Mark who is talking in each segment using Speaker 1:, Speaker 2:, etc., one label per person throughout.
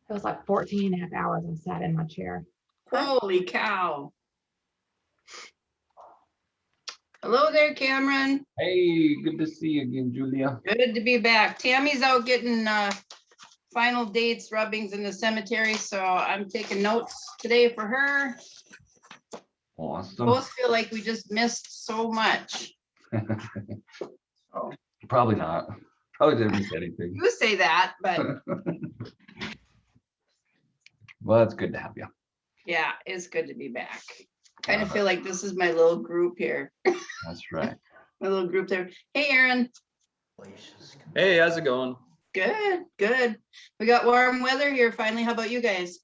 Speaker 1: It was like 14 and a half hours I sat in my chair.
Speaker 2: Holy cow. Hello there, Cameron.
Speaker 3: Hey, good to see you again, Julia.
Speaker 2: Good to be back. Tammy's out getting final dates, rubbings in the cemetery, so I'm taking notes today for her.
Speaker 3: Awesome.
Speaker 2: Both feel like we just missed so much. Oh,
Speaker 3: Probably not. Probably didn't miss anything.
Speaker 2: you say that, but
Speaker 3: Well, it's good to have you.
Speaker 2: yeah, it's good to be back. Kind of feel like this is my little group here.
Speaker 3: That's right.
Speaker 2: My little group there. Hey, Aaron.
Speaker 4: Hey, how's it going?
Speaker 2: Good, good. We got warm weather here finally. How about you guys?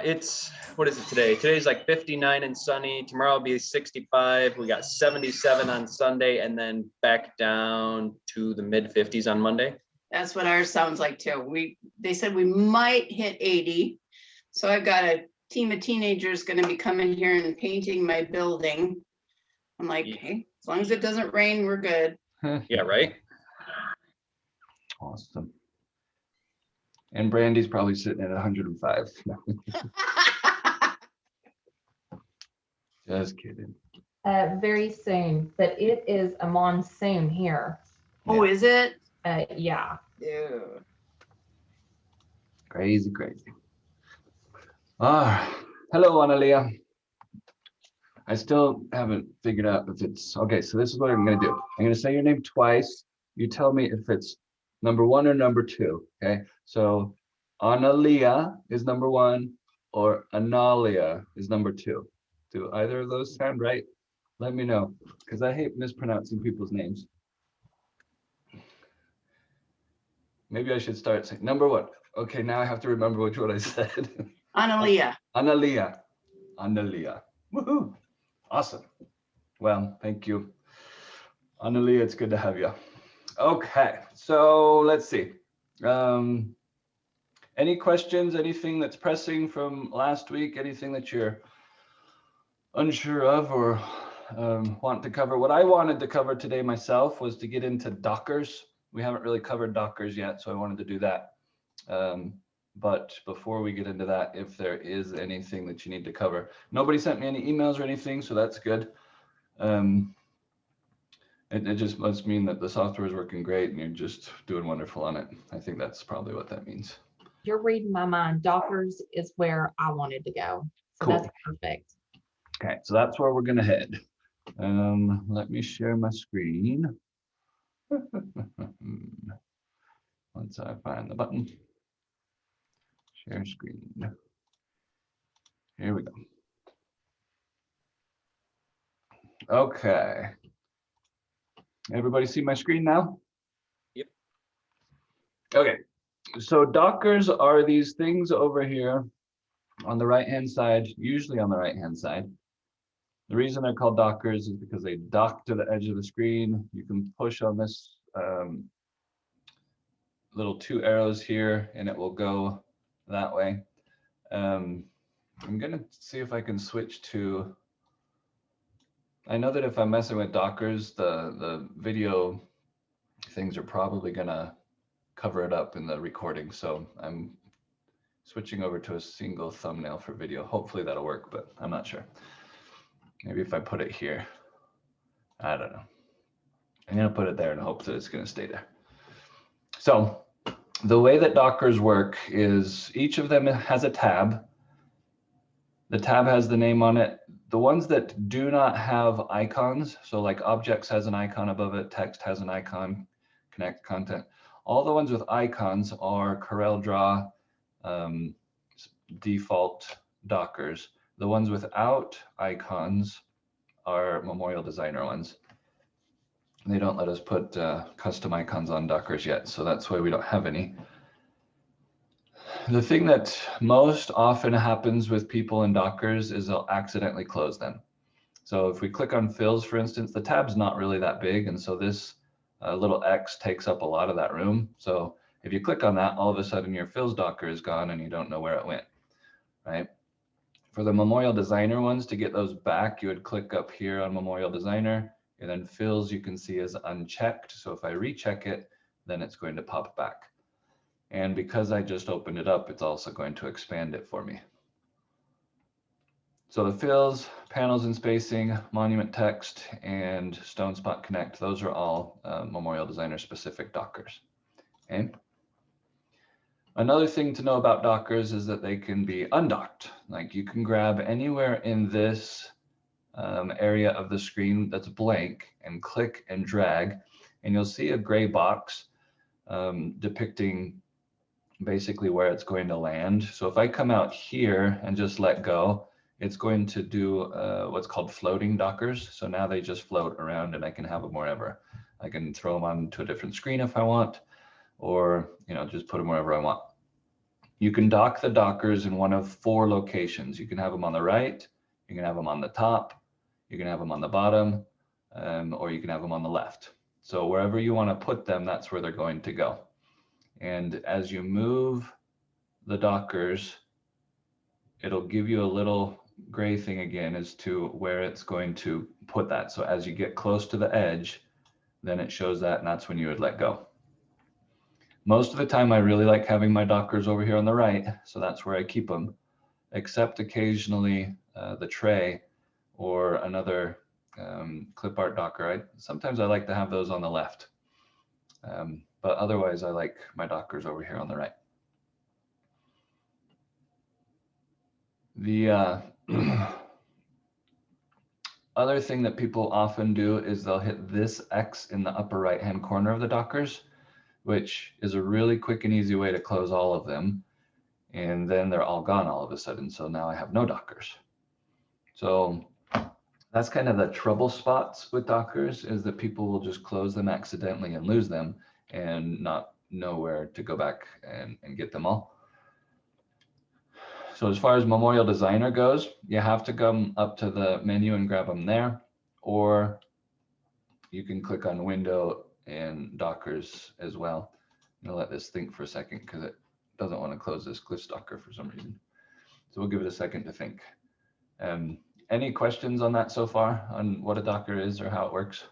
Speaker 4: It's, what is it today? Today's like 59 and sunny. Tomorrow will be 65. We got 77 on Sunday and then back down to the mid 50s on Monday.
Speaker 2: That's what ours sounds like too. They said we might hit 80. So I've got a team of teenagers going to be coming here and painting my building. I'm like,
Speaker 4: Yeah.
Speaker 2: hey, as long as it doesn't rain, we're good.
Speaker 4: Yeah, right?
Speaker 3: Awesome. And Brandy's probably sitting at 105. Just kidding.
Speaker 1: Very soon, but it is a monsoon here.
Speaker 2: Oh, is it?
Speaker 1: Yeah.
Speaker 2: Dude.
Speaker 3: Crazy, crazy. Hello, Analia. I still haven't figured out if it's, okay, so this is what I'm gonna do. I'm gonna say your name twice. You tell me if it's number 1 or number 2, okay? So Analia is number 1 or Analia is number 2. Do either of those sound right? Let me know, because I hate mispronouncing people's names. Maybe I should start saying number 1. Okay, now I have to remember which one I said.
Speaker 2: Analia.
Speaker 3: Analia. Analia. Woohoo. Awesome. Well, thank you. Analia, it's good to have you. Okay, so let's see. Any questions, anything that's pressing from last week, anything that you're unsure of or want to cover? What I wanted to cover today myself was to get into Dockers. We haven't really covered Dockers yet, so I wanted to do that. But before we get into that, if there is anything that you need to cover, nobody sent me any emails or anything, so that's good. It just must mean that the software is working great and you're just doing wonderful on it. I think that's probably what that means.
Speaker 1: You're reading my mind. Dockers is where I wanted to go. So
Speaker 3: Cool.
Speaker 1: that's perfect.
Speaker 3: Okay, so that's where we're gonna head. Let me share my screen. Once I find the button. Share screen. Here we go. Okay. Everybody see my screen now?
Speaker 4: Yep.
Speaker 3: Okay, so Dockers are these things over here on the right-hand side, usually on the right-hand side. The reason they're called Dockers is because they dock to the edge of the screen. You can push on this little 2 arrows here and it will go that way. I'm gonna see if I can switch to, I know that if I'm messing with Dockers, the video things are probably gonna cover it up in the recording. So I'm switching over to a single thumbnail for video. Hopefully that'll work, but I'm not sure. Maybe if I put it here, I don't know. I'm gonna put it there and hope that it's gonna stay there. So the way that Dockers work is each of them has a tab. The tab has the name on it. The ones that do not have icons, so like objects has an icon above it, text has an icon, connect content. All the ones with icons are CorelDRAW default Dockers. The ones without icons are MemorialDESIGNER ones. They don't let us put custom icons on Dockers yet, so that's why we don't have any. The thing that most often happens with people in Dockers is they'll accidentally close them. So if we click on fills, for instance, the tab's not really that big, and so this little X takes up a lot of that room. So if you click on that, all of a sudden your fills Docker is gone and you don't know where it went, right? For the MemorialDESIGNER ones, to get those back, you would click up here on MemorialDESIGNER, and then fills you can see is unchecked. So if I recheck it, then it's going to pop back. And because I just opened it up, it's also going to expand it for me. So the fills, panels and spacing, monument text, and Stone Spot Connect, those are all Memorial Designer specific Dockers. Okay. Another thing to know about Dockers is that they can be undocked. Like you can grab anywhere in this area of the screen that's blank and click and drag, and you'll see a gray box depicting basically where it's going to land. So if I come out here and just let go, it's going to do what's called floating Dockers. So now they just float around and I can have them wherever. I can throw them onto a different screen if I want, or just put them wherever I want. You can dock the Dockers in one of 4 locations. You can have them on the right, you can have them on the top, you can have them on the bottom, or you can have them on the left. So wherever you want to put them, that's where they're going to go. And as you move the Dockers, it'll give you a little gray thing again as to where it's going to put that. So as you get close to the edge, then it shows that, and that's when you would let go. Most of the time, I really like having my Dockers over here on the right, so that's where I keep them, except occasionally the tray or another clip art Docker. Sometimes I like to have those on the left, but otherwise I like my Dockers over here on the right. The other thing that people often do is they'll hit this X in the upper right hand corner of the Dockers, which is a really quick and easy way to close all of them. And then they're all gone all of a sudden. So now I have no Dockers. So that's kind of the trouble spots with Dockers, is that people will just close them accidentally and lose them and not know where to go back and get them all. So as far as Memorial Designer goes, you have to come up to the menu and grab them there, or you can click on Window and Dockers as well. I'm gonna let this think for a second because it doesn't want to close this Glyphs Docker for some reason. So we'll give it a second to think. Any questions on that so far, on what a Docker is or how it works?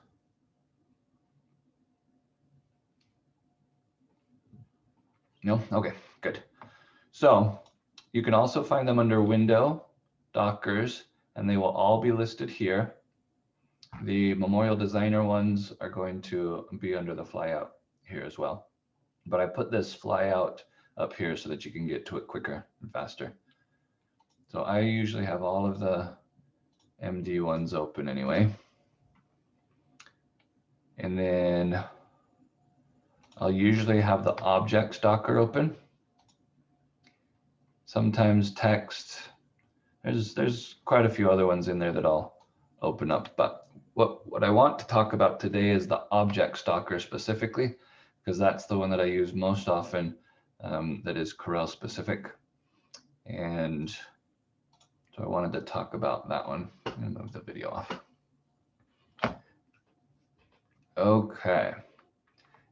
Speaker 3: No? Okay, good. So you can also find them under Window, Dockers, and they will all be listed here. The Memorial Designer ones are going to be under the flyout here as well. But I put this flyout up here so that you can get to it quicker and faster. So I usually have all of the MD ones open anyway. And then I'll usually have the Objects Docker open. Sometimes text. There's quite a few other ones in there that I'll open up. But what I want to talk about today is the Objects Docker specifically, because that's the one that I use most often, that is Corel specific. And so I wanted to talk about that one. I'm gonna move the video off. Okay.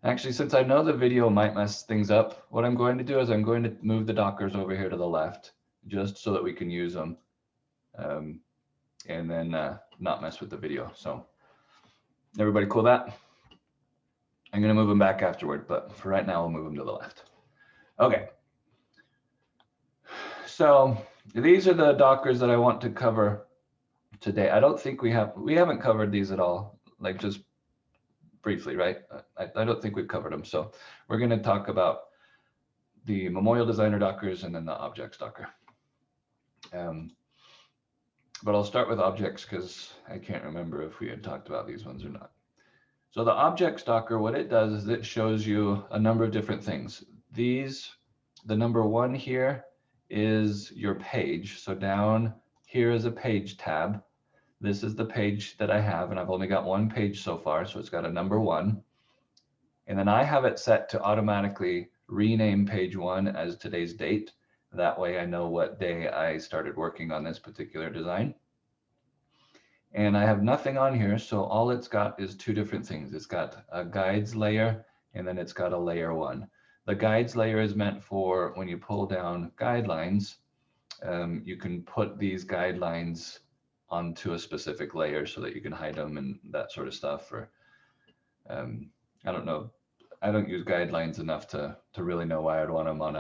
Speaker 3: Actually, since I know the video might mess things up, what I'm going to do is I'm going to move the Dockers over here to the left, just so that we can use them, and then not mess with the video. So everybody cool with that? I'm going to move them back afterward, but for right now, we'll move them to the left. Okay. So these are the Dockers that I want to cover today. I don't think we haven't covered these at all, like just briefly, right? I don't think we've covered them. So we're going to talk about the Memorial Designer Dockers and then the Objects Docker. But I'll start with Objects because I can't remember if we had talked about these ones or not. So the Objects Docker, what it does is it shows you a number of different things. The number 1 here is your page. So down here is a page tab. This is the page that I have, and I've only got 1 page so far, so it's got a number 1. And then I have it set to automatically rename page 1 as today's date. That way I know what day I started working on this particular design. And I have nothing on here, so all it's got is 2 different things. It's got a guides layer, and then it's got a layer 1. The guides layer is meant for when you pull down guidelines, you can put these guidelines onto a specific layer so that you can hide them and that sort of stuff. Or I don't know I don't use guidelines enough to really know why I'd want them on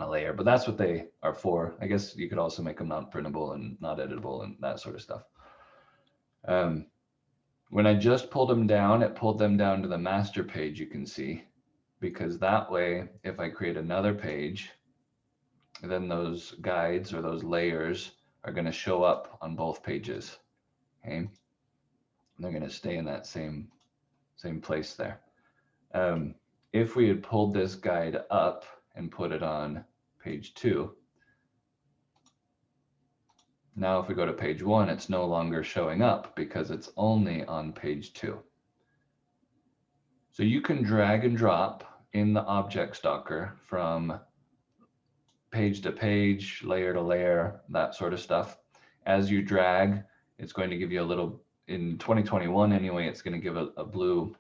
Speaker 3: a layer, but that's what they are for. I guess you could also make them not printable and not editable and that sort of stuff. When I just pulled them down, it pulled them down to the master page, you can see, because that way, if I create another page, then those guides or those layers are going to show up on both pages. Okay, and they're going to stay in that same place there. If we had pulled this guide up and put it on page 2, now if we go to page 1, it's no longer showing up because it's only on page 2. So you can drag and drop in the object stalker from page to page, layer to layer, that sort of stuff. As you drag, it's going to give you a little, in 2021 anyway, it's going to give a blue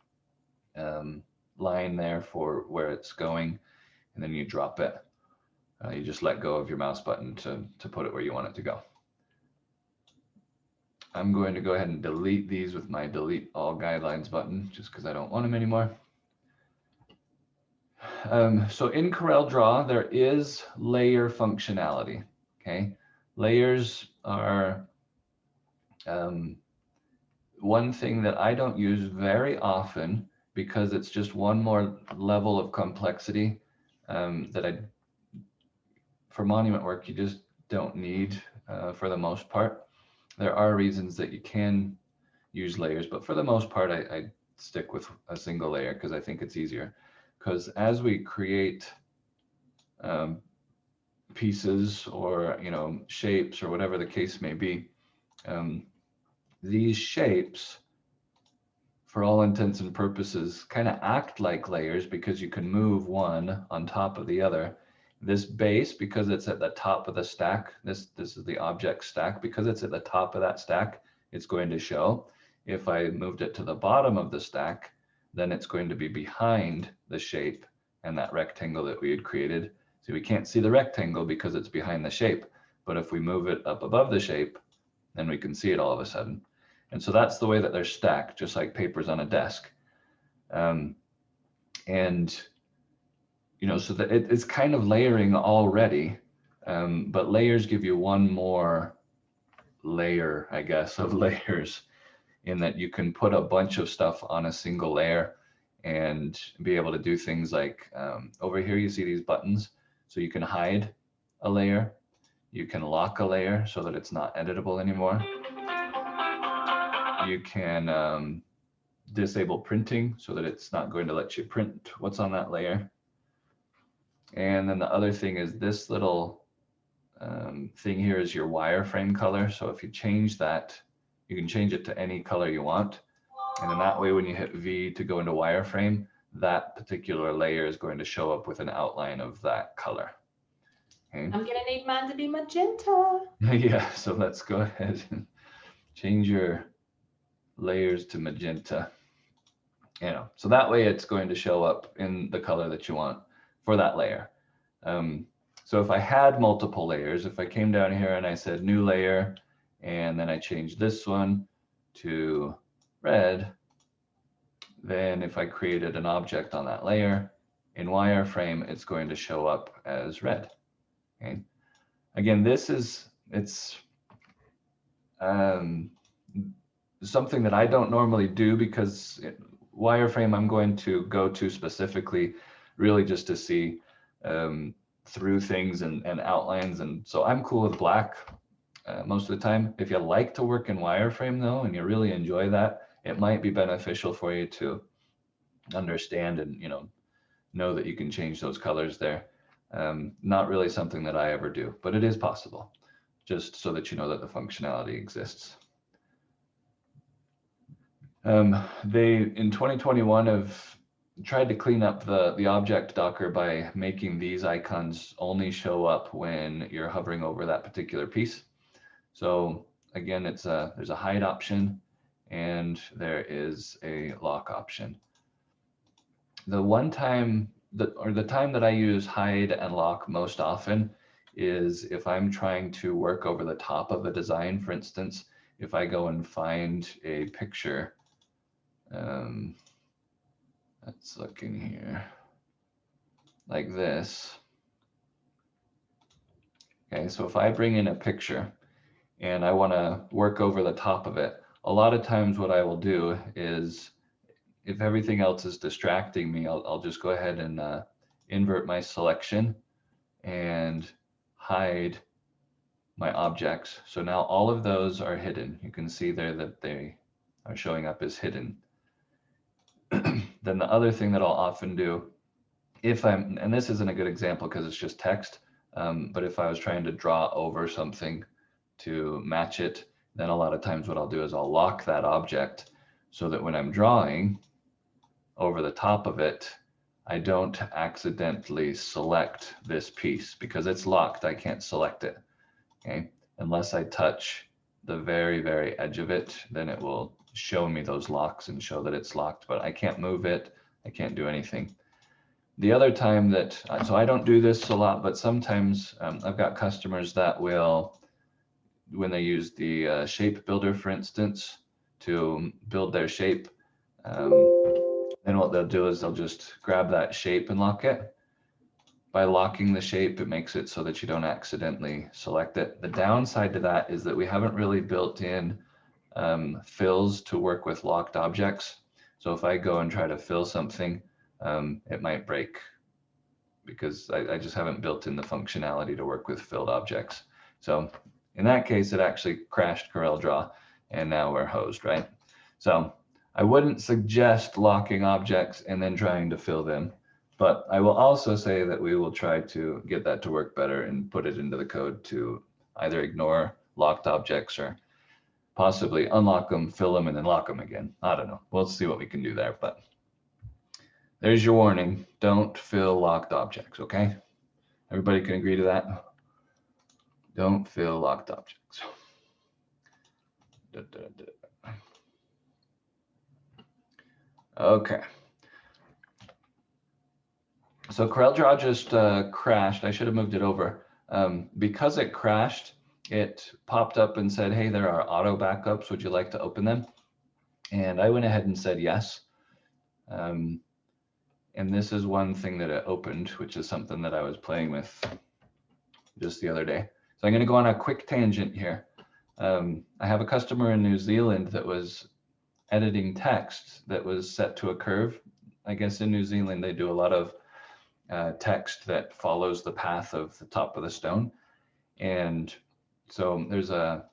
Speaker 3: line there for where it's going, and then you drop it. You just let go of your mouse button to put it where you want it to go. I'm going to go ahead and delete these with my delete all guidelines button, just because I don't want them anymore. So in CorelDRAW, there is layer functionality. Okay, layers are one thing that I don't use very often because it's just one more level of complexity that for monument work, you just don't need for the most part. There are reasons that you can use layers, but for the most part, I stick with a single layer because I think it's easier. Because as we create pieces or shapes or whatever the case may be, these shapes, for all intents and purposes, kind of act like layers because you can move one on top of the other. This base, because it's at the top of the stack, this is the object stack, because it's at the top of that stack, it's going to show. If I moved it to the bottom of the stack, then it's going to be behind the shape and that rectangle that we had created. So we can't see the rectangle because it's behind the shape. But if we move it up above the shape, then we can see it all of a sudden. And so that's the way that they're stacked, just like papers on a desk. So that it's kind of layering already, but layers give you one more layer, I guess, of layers, in that you can put a bunch of stuff on a single layer and be able to do things like over here, you see these buttons. So you can hide a layer. You can lock a layer so that it's not editable anymore. You can disable printing so that it's not going to let you print what's on that layer. And then the other thing is this little thing here is your wireframe color. So if you change that, you can change it to any color you want. And then that way, when you hit V to go into wireframe, that particular layer is going to show up with an outline of that color. Okay.
Speaker 1: I'm gonna need mine to be magenta.
Speaker 3: Yeah, so let's go ahead and change your layers to magenta. So that way it's going to show up in the color that you want for that layer. So if I had multiple layers, if I came down here and I said new layer, and then I changed this one to red, then if I created an object on that layer in wireframe, it's going to show up as red. Okay. Again, it's something that I don't normally do because wireframe I'm going to go to specifically really just to see through things and outlines. And so I'm cool with black most of the time. If you like to work in wireframe though, and you really enjoy that, it might be beneficial for you to understand and know that you can change those colors there. Not really something that I ever do, but it is possible, just so that you know that the functionality exists. They in 2021 have tried to clean up the object docker by making these icons only show up when you're hovering over that particular piece. So again, there's a hide option and there is a lock option. The time that I use hide and lock most often is if I'm trying to work over the top of a design. For instance, if I go and find a picture, Let's look in here like this. Okay, so if I bring in a picture and I want to work over the top of it, a lot of times what I will do is, if everything else is distracting me, I'll just go ahead and invert my selection and hide my objects. So now all of those are hidden. You can see there that they are showing up as hidden. Then the other thing that I'll often do, if I'm, and this isn't a good example because it's just text, but if I was trying to draw over something to match it, then a lot of times what I'll do is I'll lock that object so that when I'm drawing over the top of it, I don't accidentally select this piece because it's locked. I can't select it, okay? Unless I touch the very, very edge of it, then it will show me those locks and show that it's locked, but I can't move it. I can't do anything. The other time that, so I don't do this a lot, but sometimes I've got customers that will, when they use the shape builder, for instance, to build their shape, then what they'll do is they'll just grab that shape and lock it. By locking the shape, it makes it so that you don't accidentally select it. The downside to that is that we haven't really built in fills to work with locked objects. So if I go and try to fill something, it might break because I just haven't built in the functionality to work with filled objects. So in that case, it actually crashed CorelDRAW and now we're hosed, right? So I wouldn't suggest locking objects and then trying to fill them, but I will also say that we will try to get that to work better and put it into the code to either ignore locked objects or possibly unlock them, fill them, and then lock them again. I don't know. We'll see what we can do there, but there's your warning. Don't fill locked objects, okay? Everybody can agree to that? Don't fill locked objects. Okay. So CorelDRAW just crashed. I should have moved it over. Because it crashed, it popped up and said, hey, there are auto backups. Would you like to open them? And I went ahead and said yes. And this is one thing that it opened, which is something that I was playing with just the other day. So I'm going to go on a quick tangent here. I have a customer in New Zealand that was editing text that was set to a curve. I guess in New Zealand, they do a lot of text that follows the path of the top of the stone. And so there's a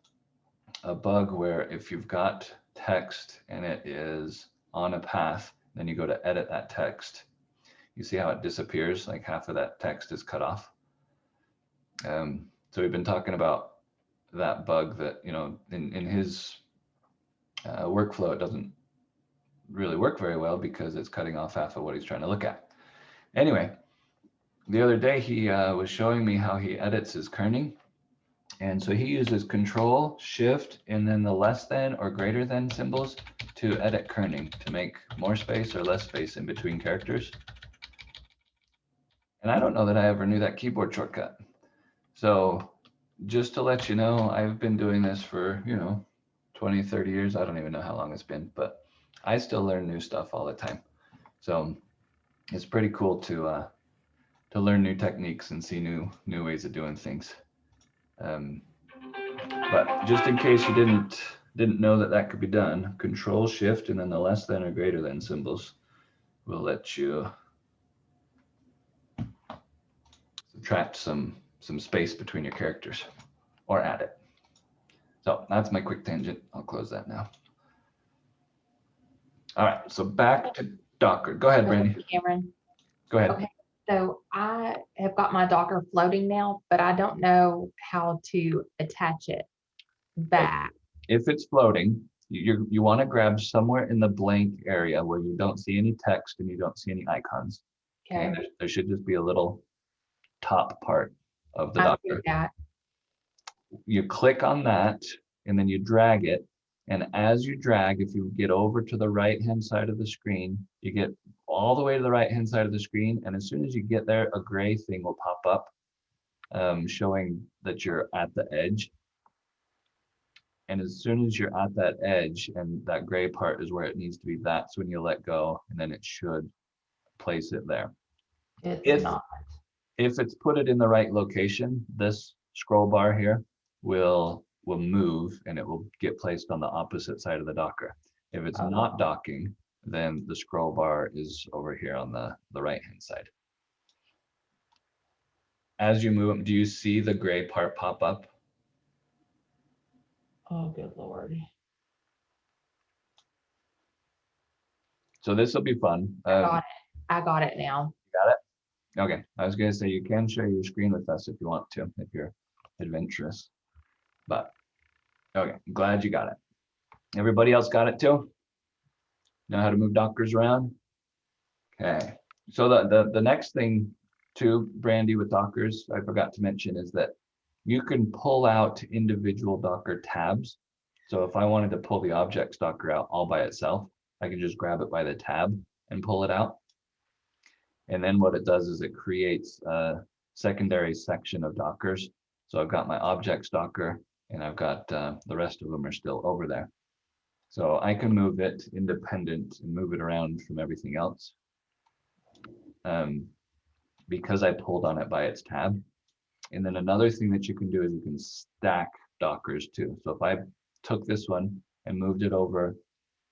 Speaker 3: bug where if you've got text and it is on a path, then you go to edit that text. You see how it disappears, like half of that text is cut off. So we've been talking about that bug that, you know, in his workflow, it doesn't really work very well because it's cutting off half of what he's trying to look at. Anyway, the other day he was showing me how he edits his kerning. And so he uses Control, Shift, and then the less than or greater than symbols to edit kerning, to make more space or less space in between characters. And I don't know that I ever knew that keyboard shortcut. So just to let you know, I've been doing this for, 20, 30 years. I don't even know how long it's been, but I still learn new stuff all the time. So it's pretty cool to learn new techniques and see new ways of doing things. But just in case you didn't know that could be done, Control, Shift, and then the less than or greater than symbols will let you subtract some space between your characters or add it. So that's my quick tangent. I'll close that now. All right, so back to Docker. Go ahead, Brandy.
Speaker 1: Cameron.
Speaker 3: Go ahead.
Speaker 1: Okay. So I have got my Docker floating now, but I don't know how to attach it back.
Speaker 3: If it's floating, you want to grab somewhere in the blank area where you don't see any text and you don't see any icons.
Speaker 1: Okay.
Speaker 3: And there should just be a little top part of the
Speaker 1: I see
Speaker 3: Docker.
Speaker 1: that.
Speaker 3: You click on that and then you drag it. And as you drag, if you get over to the right-hand side of the screen, you get all the way to the right-hand side of the screen. And as soon as you get there, a gray thing will pop up showing that you're at the edge. And as soon as you're at that edge and that gray part is where it needs to be, that's when you let go. And then it should place it there.
Speaker 1: It's
Speaker 3: If
Speaker 1: not.
Speaker 3: If it's put it in the right location, this scroll bar here will move and it will get placed on the opposite side of the Docker. If it's not docking, then the scroll bar is over here on the right-hand side. As you move, do you see the gray part pop up?
Speaker 1: Oh, good Lord.
Speaker 3: So this will be fun.
Speaker 1: I got it now.
Speaker 3: Got it? Okay. I was going to say you can share your screen with us if you want to, if you're adventurous. But okay, glad you got it. Everybody else got it too? Know how to move Dockers around? Okay. So the next thing too, Brandy, with Dockers, I forgot to mention is that you can pull out individual Docker tabs. So if I wanted to pull the objects Docker out all by itself, I can just grab it by the tab and pull it out. And then what it does is it creates a secondary section of Dockers. So I've got my objects Docker and I've got the rest of them are still over there. So I can move it independent and move it around from everything else. Because I pulled on it by its tab. And then another thing that you can do is you can stack Dockers too. So if I took this one and moved it over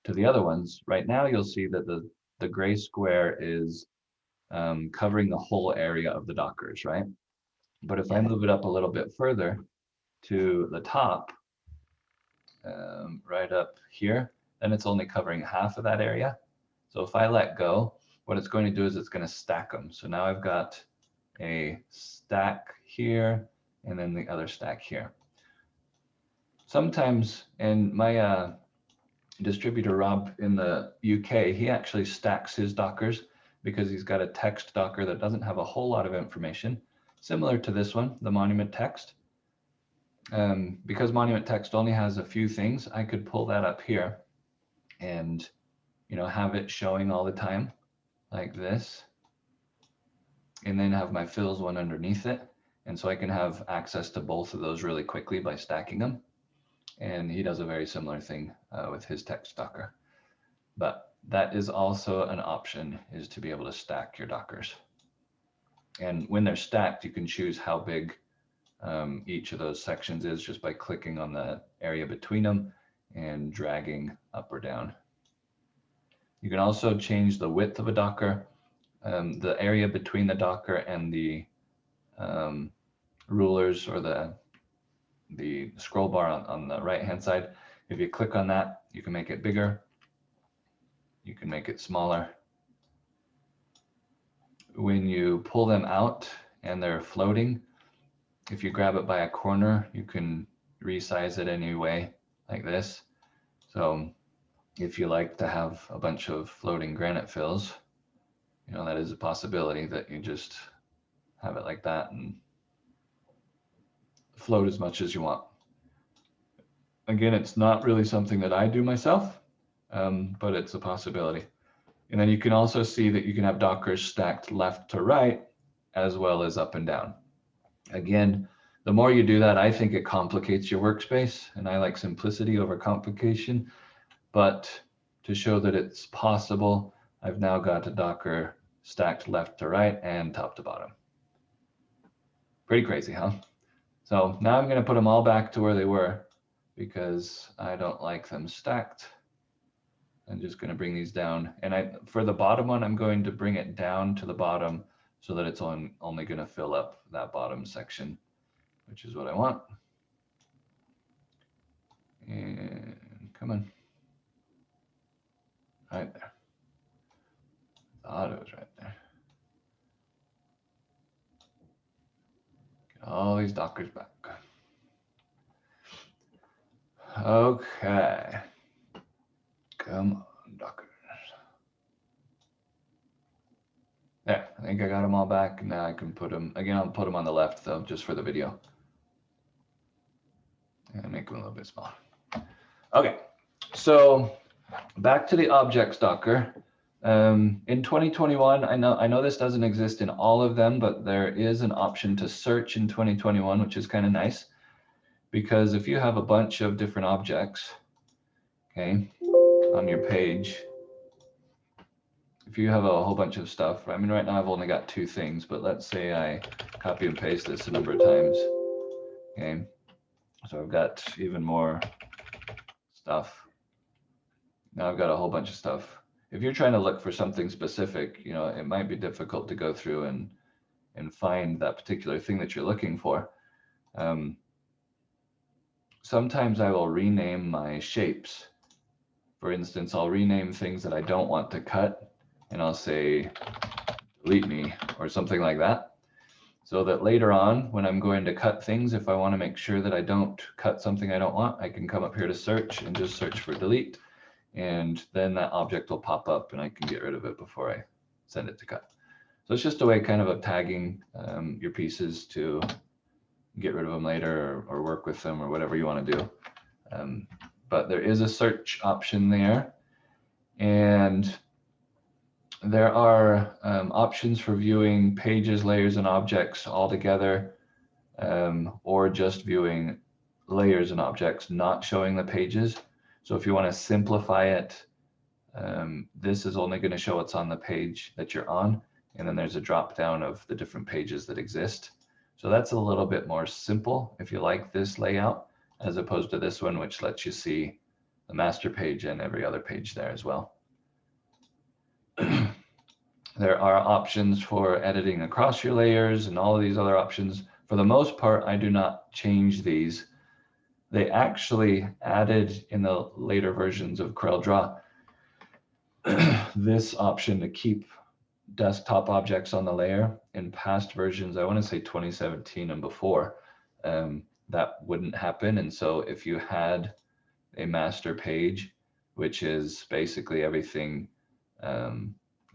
Speaker 3: to the other ones, right now you'll see that the gray square is covering the whole area of the Dockers, right? But if I move it up a little bit further to the top, right up here, then it's only covering half of that area. So if I let go, what it's going to do is it's going to stack them. So now I've got a stack here and then the other stack here. Sometimes, and my distributor Rob in the UK, he actually stacks his Dockers because he's got a text Docker that doesn't have a whole lot of information, similar to this one, the monument text. Because monument text only has a few things, I could pull that up here and have it showing all the time like this, and then have my fills one underneath it. And so I can have access to both of those really quickly by stacking them. And he does a very similar thing with his text Docker. But that is also an option, is to be able to stack your Dockers. And when they're stacked, you can choose how big each of those sections is just by clicking on the area between them and dragging up or down. You can also change the width of a Docker, the area between the Docker and the rulers or the scroll bar on the right hand side. If you click on that, you can make it bigger. You can make it smaller. When you pull them out and they're floating, if you grab it by a corner, you can resize it any way like this. So if you like to have a bunch of floating granite fills, that is a possibility, that you just have it like that and float as much as you want. Again, it's not really something that I do myself, but it's a possibility. And then you can also see that you can have Dockers stacked left to right as well as up and down. Again, the more you do that, I think it complicates your workspace, and I like simplicity over complication. But to show that it's possible, I've now got a Docker stacked left to right and top to bottom. Pretty crazy, huh? So now I'm going to put them all back to where they were because I don't like them stacked. I'm just going to bring these down. And for the bottom one, I'm going to bring it down to the bottom so that it's only going to fill up that bottom section, which is what I want. And come on. Right there. Thought it was right there. Get all these Dockers back. Okay. Come on, Dockers. There, I think I got them all back. Now I can put them, again, I'll put them on the left though, just for the video. And make them a little bit smaller. Okay, so back to the objects Docker. In 2021, I know this doesn't exist in all of them, but there is an option to search in 2021, which is kind of nice. Because if you have a bunch of different objects, okay, on your page, if you have a whole bunch of stuff, I mean, right now I've only got 2 things, but let's say I copy and paste this a number of times. Okay, so I've got even more stuff. Now I've got a whole bunch of stuff. If you're trying to look for something specific, you know, it might be difficult to go through and find that particular thing that you're looking for. Sometimes I will rename my shapes. For instance, I'll rename things that I don't want to cut, and I'll say, delete me, or something like that. So that later on, when I'm going to cut things, if I want to make sure that I don't cut something I don't want, I can come up here to search and just search for delete. And then that object will pop up and I can get rid of it before I send it to cut. So it's just a way kind of tagging your pieces to get rid of them later or work with them or whatever you want to do. But there is a search option there, and there are options for viewing pages, layers, and objects all together, or just viewing layers and objects, not showing the pages. So if you want to simplify it, this is only going to show what's on the page that you're on, and then there's a drop down of the different pages that exist. So that's a little bit more simple if you like this layout, as opposed to this one, which lets you see the master page and every other page there as well. There are options for editing across your layers and all of these other options. For the most part, I do not change these. They actually added in the later versions of CorelDRAW this option to keep desktop objects on the layer. In past versions, I want to say 2017 and before, that wouldn't happen. And so if you had a master page, which is basically everything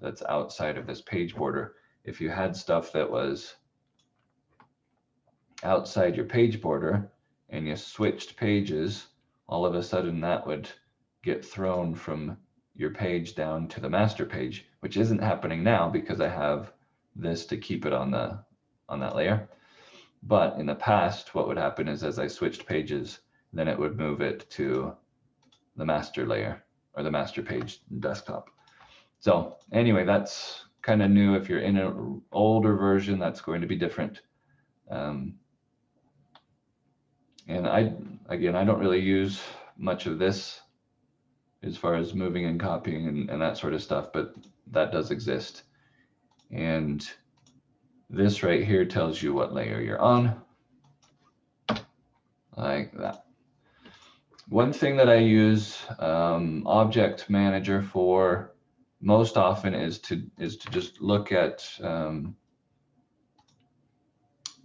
Speaker 3: that's outside of this page border, if you had stuff that was outside your page border and you switched pages, all of a sudden that would get thrown from your page down to the master page, which isn't happening now because I have this to keep it on that layer. But in the past, what would happen is as I switched pages, then it would move it to the master layer or the master page desktop. So anyway, that's kind of new. If you're in an older version, that's going to be different. And I don't really use much of this as far as moving and copying and that sort of stuff, but that does exist. And this right here tells you what layer you're on, like that. One thing that I use Object Manager for most often is to just look at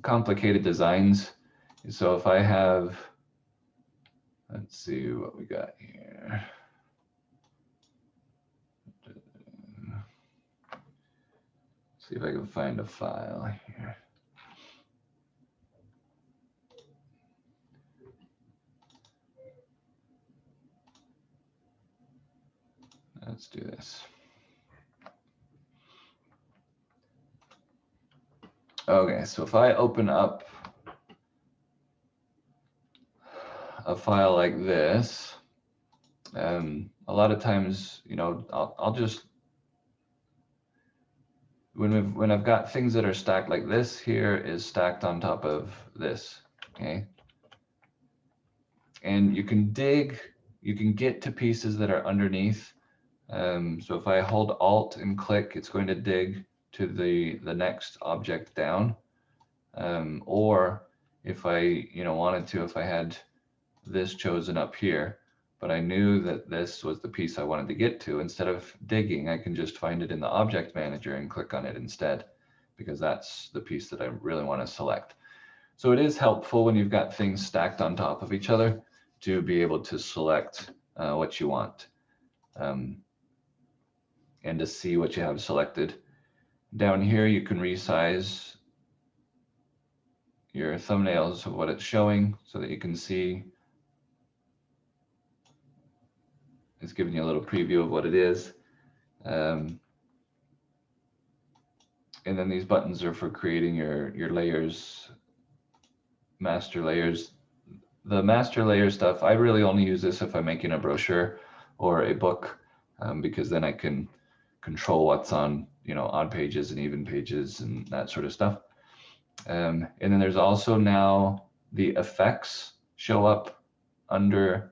Speaker 3: complicated designs. So if I have, let's see what we got here. See if I can find a file here. Let's do this. Okay, so if I open up a file like this, a lot of times, you know, I'll just, when I've got things that are stacked like this, here is stacked on top of this, okay? And you can dig, you can get to pieces that are underneath. So if I hold Alt and click, it's going to dig to the next object down. Or if I, wanted to, if I had this chosen up here, but I knew that this was the piece I wanted to get to, instead of digging, I can just find it in the Object Manager and click on it instead, because that's the piece that I really want to select. So it is helpful when you've got things stacked on top of each other to be able to select what you want and to see what you have selected. Down here, you can resize your thumbnails of what it's showing so that you can see. It's giving you a little preview of what it is. And then these buttons are for creating your layers, master layers. The master layer stuff, I really only use this if I'm making a brochure or a book, because then I can control what's on, odd pages and even pages and that sort of stuff. And then there's also now the effects show up under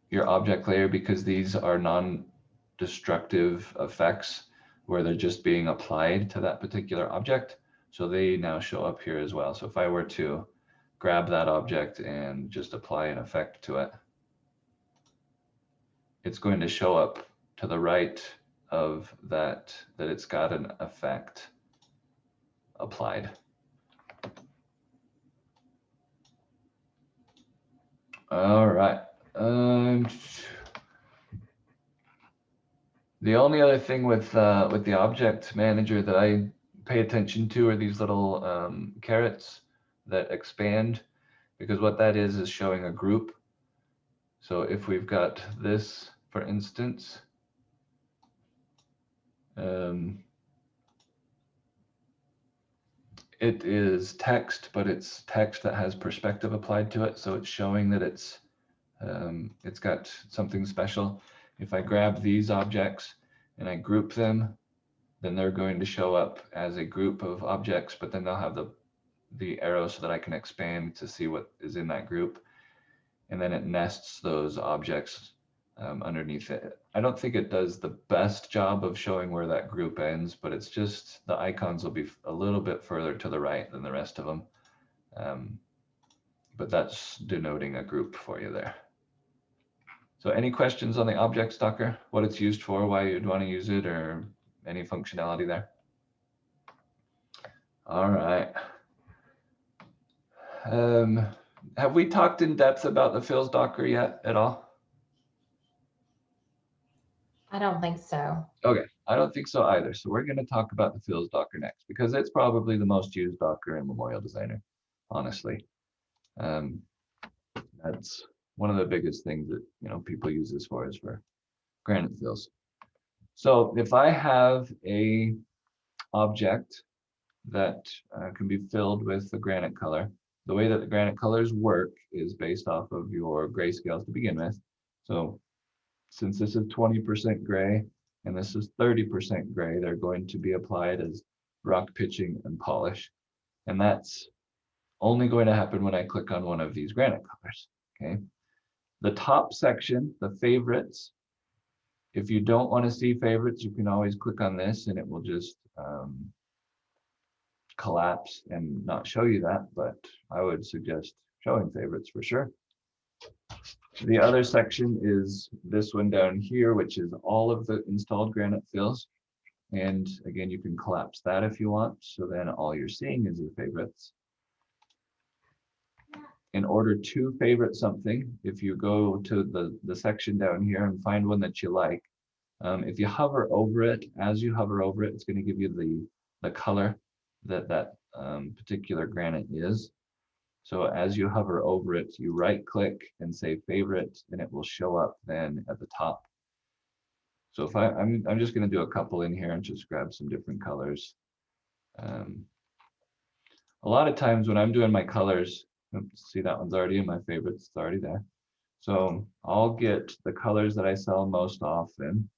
Speaker 3: your object layer, because these are non-destructive effects where they're just being applied to that particular object. So they now show up here as well. So if I were to grab that object and just apply an effect to it, it's going to show up to the right of that it's got an effect applied. All right. The only other thing with the object manager that I pay attention to are these little carrots that expand, because what that is showing a group. So if we've got this, for instance, it is text, but it's text that has perspective applied to it. So it's showing that it's got something special. If I grab these objects and I group them, then they're going to show up as a group of objects, but then they'll have the arrow so that I can expand to see what is in that group. And then it nests those objects underneath it. I don't think it does the best job of showing where that group ends, but it's just the icons will be a little bit further to the right than the rest of them. But that's denoting a group for you there. So any questions on the object Stalker, what it's used for, why you'd want to use it, or any functionality there? All right. Have we talked in depth about the fills Docker yet at all?
Speaker 1: I don't think so.
Speaker 3: Okay, I don't think so either. So we're going to talk about the fills Docker next, because it's probably the most used Docker in Memorial Designer, honestly. That's one of the biggest things that people use this for, is for granite fills. So if I have a object that can be filled with the granite color, the way that the granite colors work is based off of your grayscales to begin with. So since this is 20% gray and this is 30% gray, they're going to be applied as rock pitching and polish. And that's only going to happen when I click on one of these granite colors, okay? The top section, the favorites, if you don't want to see favorites, you can always click on this and it will just collapse and not show you that, but I would suggest showing favorites for sure. The other section is this one down here, which is all of the installed granite fills. And again, you can collapse that if you want. So then all you're seeing is your favorites. In order to favorite something, if you go to the section down here and find one that you like, if you hover over it, as you hover over it, it's going to give you the color that particular granite is. So as you hover over it, you right click and say favorite, and it will show up then at the top. So if I'm just going to do a couple in here and just grab some different colors. A lot of times when I'm doing my colors, oops, see that one's already in my favorites, it's already there. So I'll get the colors that I sell most often,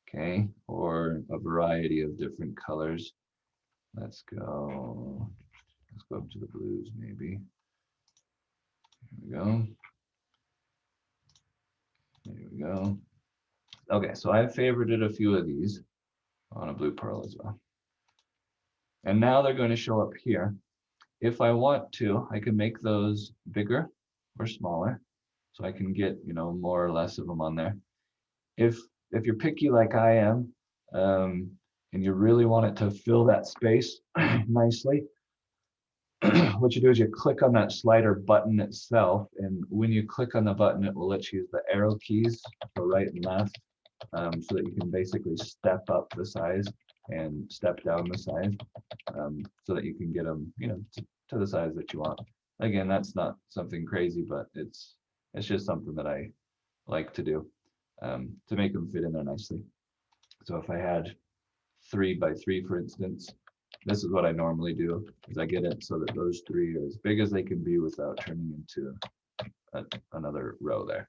Speaker 3: okay, or a variety of different colors. Let's go up to the blues maybe. Here we go. There we go. Okay, so I've favorited a few of these on a blue pearl as well. And now they're going to show up here. If I want to, I can make those bigger or smaller. So I can get, more or less of them on there. If you're picky like I am, and you really want it to fill that space nicely, what you do is you click on that slider button itself, and when you click on the button, it will let you use the arrow keys for right and left, so that you can basically step up the size and step down the size, so that you can get them, to the size that you want. Again, that's not something crazy, but it's just something that I like to do, to make them fit in there nicely. So if I had 3 by 3, for instance, this is what I normally do, is I get it so that those 3 are as big as they can be without turning into another row there.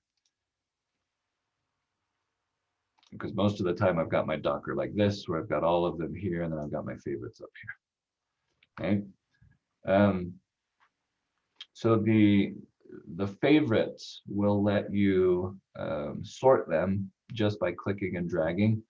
Speaker 3: because most of the time I've got my Docker like this, where I've got all of them here, and then I've got my favorites up here. Okay. So the favorites will let you sort them just by clicking and dragging.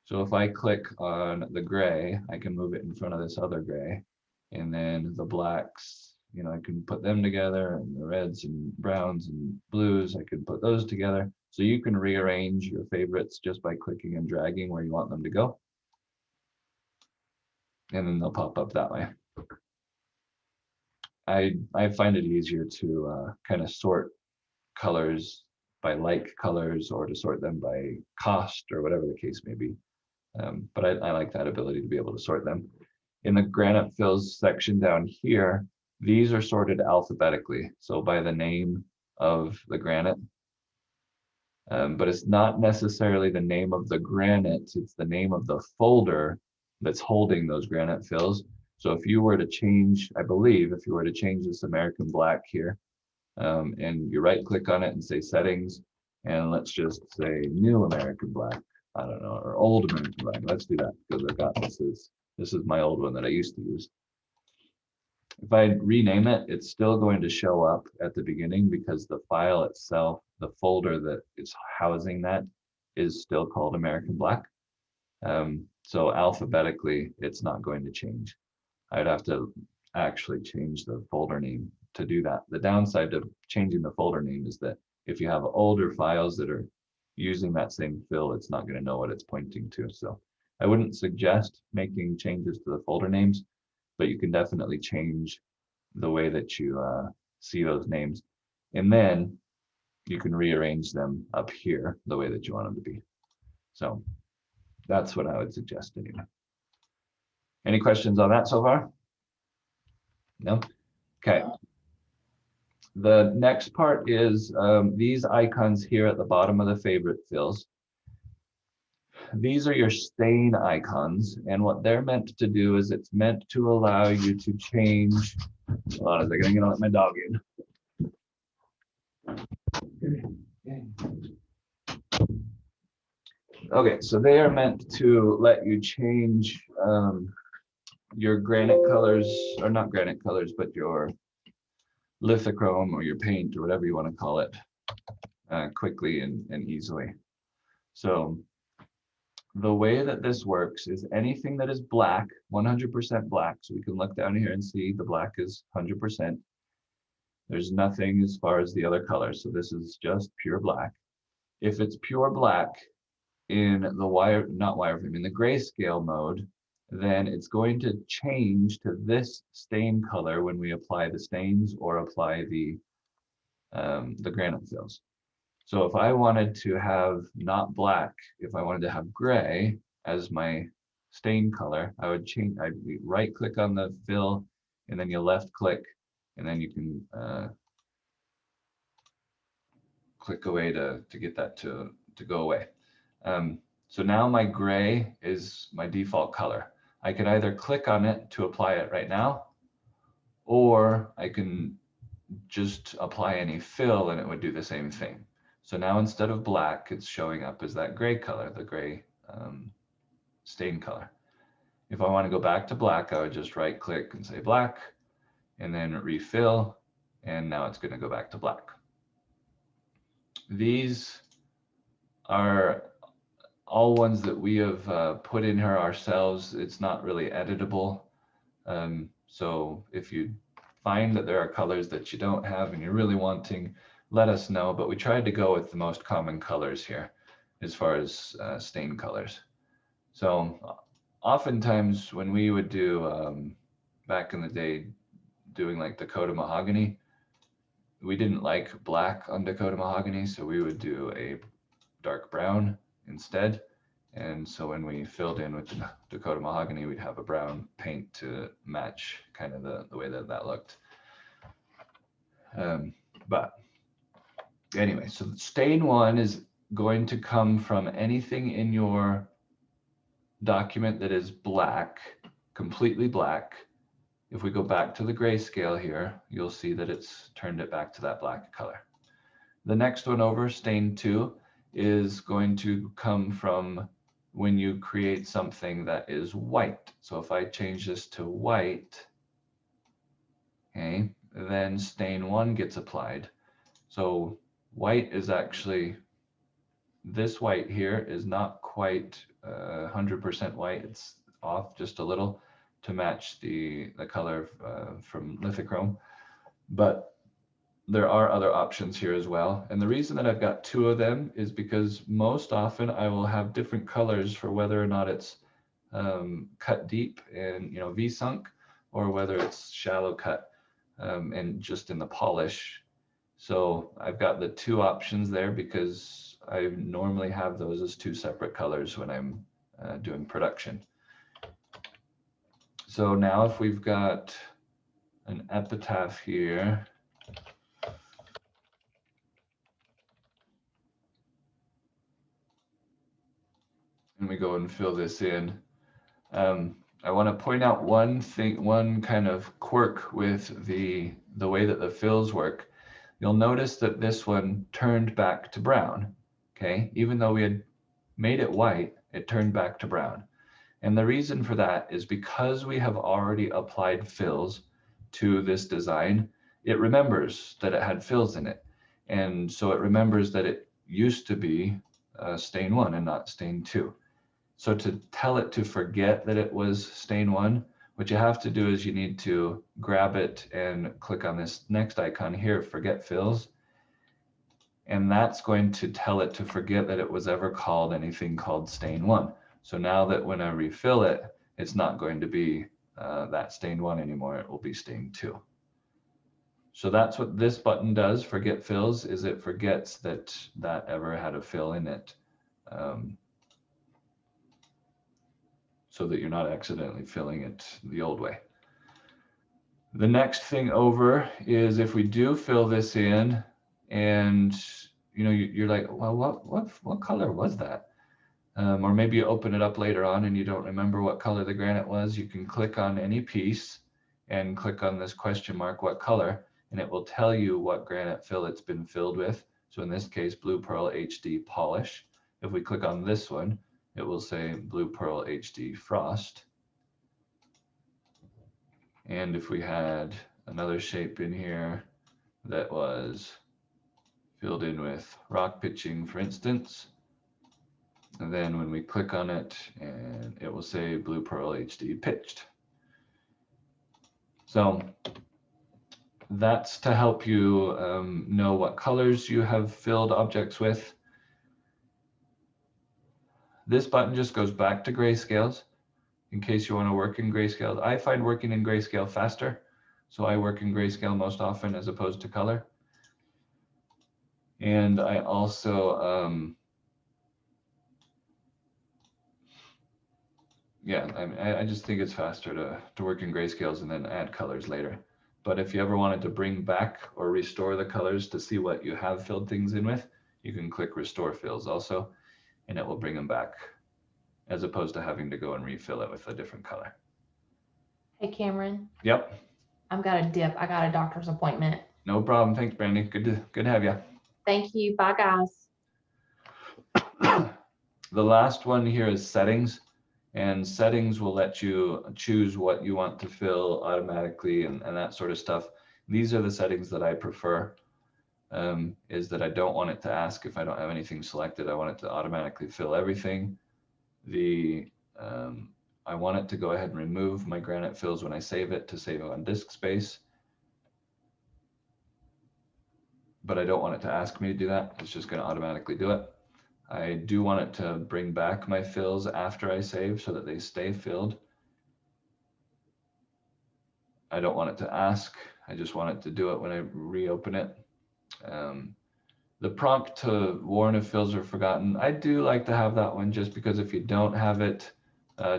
Speaker 3: So if I click on the gray, I can move it in front of this other gray, and then the blacks, you know, I can put them together, and the reds and browns and blues, I can put those together. So you can rearrange your favorites just by clicking and dragging where you want them to go. And then they'll pop up that way. I find it easier to kind of sort colors by like colors, or to sort them by cost, or whatever the case may be. But I like that ability to be able to sort them. In the granite fills section down here, these are sorted alphabetically, so by the name of the granite. But it's not necessarily the name of the granite, it's the name of the folder that's holding those granite fills. So if you were to change, I believe, if you were to change this American Black here, and you right click on it and say settings, and let's just say new American Black, I don't know, or old American Black, let's do that, because I've got this is my old one that I used to use. If I rename it, it's still going to show up at the beginning, because the file itself, the folder that is housing that, is still called American Black. So alphabetically, it's not going to change. I'd have to actually change the folder name to do that. The downside of changing the folder name is that if you have older files that are using that same fill, it's not going to know what it's pointing to. So I wouldn't suggest making changes to the folder names, but you can definitely change the way that you see those names. And then you can rearrange them up here the way that you want them to be. So that's what I would suggest anyway. Any questions on that so far? No? Okay. The next part is these icons here at the bottom of the favorite fills. These are your stain icons, and what they're meant to do is it's meant to allow you to change. Hold on a second, I'm gonna let my dog in. Okay, so they are meant to let you change your granite colors, or not granite colors, but your lithochrome or your paint or whatever you want to call it, quickly and easily. So the way that this works is anything that is black, 100% black, so we can look down here and see the black is 100%. There's nothing as far as the other colors, so this is just pure black. If it's pure black in the wireframe, in the grayscale mode, then it's going to change to this stain color when we apply the stains or apply the granite fills. So if I wanted to have not black, if I wanted to have gray as my stain color, I would change, I'd right click on the fill, and then you left click, and then you can click away to get that to go away. So now my gray is my default color. I can either click on it to apply it right now, or I can just apply any fill and it would do the same thing. So now instead of black, it's showing up as that gray color, the gray stain color. If I want to go back to black, I would just right click and say black, and then refill, and now it's going to go back to black. These are all ones that we have put in here ourselves. It's not really editable. So if you find that there are colors that you don't have and you're really wanting, let us know. But we tried to go with the most common colors here as far as stain colors. So oftentimes when we would do, back in the day, doing like Dakota mahogany, we didn't like black on Dakota mahogany, so we would do a dark brown instead. And so when we filled in with the Dakota mahogany, we'd have a brown paint to match kind of the way that that looked. But anyway, so stain one is going to come from anything in your document that is black, completely black. If we go back to the grayscale here, you'll see that it's turned it back to that black color. The next one over, stain two, is going to come from when you create something that is white. So if I change this to white, okay, then stain 1 gets applied. So white is actually, this white here is not quite 100% white. It's off just a little to match the color from lithochrome. But there are other options here as well. And the reason that I've got 2 of them is because most often I will have different colors for whether or not it's cut deep and, you know, V-sunk, or whether it's shallow cut and just in the polish. So I've got the 2 options there because I normally have those as 2 separate colors when I'm doing production. So now if we've got an epitaph here, and we go and fill this in, I want to point out one thing, one kind of quirk with the way that the fills work. You'll notice that this one turned back to brown, okay? Even though we had made it white, it turned back to brown. And the reason for that is because we have already applied fills to this design, it remembers that it had fills in it. And so it remembers that it used to be stain 1 and not stain 2. So to tell it to forget that it was stain 1, what you have to do is you need to grab it and click on this next icon here, forget fills. And that's going to tell it to forget that it was ever called anything called stain 1. So now that when I refill it, it's not going to be that stain 1 anymore, it will be stain 2. So that's what this button does, forget fills, is it forgets that that ever had a fill in it. So that you're not accidentally filling it the old way. The next thing over is if we do fill this in and you know, you're like, well, what color was that? Or maybe you open it up later on and you don't remember what color the granite was. You can click on any piece and click on this question mark, what color, and it will tell you what granite fill it's been filled with. So in this case, Blue Pearl HD Polish. If we click on this one, it will say Blue Pearl HD Frost. And if we had another shape in here that was filled in with rock pitching, for instance, and then when we click on it, and it will say Blue Pearl HD Pitched. So that's to help you know what colors you have filled objects with. This button just goes back to grayscales in case you want to work in grayscale. I find working in grayscale faster, so I work in grayscale most often as opposed to color. And I also, I just think it's faster to work in grayscales and then add colors later. But if you ever wanted to bring back or restore the colors to see what you have filled things in with, you can click Restore Fills also, and it will bring them back, as opposed to having to go and refill it with a different color.
Speaker 1: Hey, Cameron,
Speaker 3: Yep,
Speaker 1: I've got a dip. I got a doctor's appointment.
Speaker 3: no problem. Thanks, Brandy. Good to have you.
Speaker 1: Thank you. Bye, guys.
Speaker 3: The last one here is settings, and settings will let you choose what you want to fill automatically and that sort of stuff. These are the settings that I prefer, is that I don't want it to ask if I don't have anything selected. I want it to automatically fill everything. I want it to go ahead and remove my granite fills when I save it to save it on disk space. But I don't want it to ask me to do that. It's just going to automatically do it. I do want it to bring back my fills after I save so that they stay filled. I don't want it to ask. I just want it to do it when I reopen it. The prompt to warn if fills are forgotten, I do like to have that one just because if you don't have it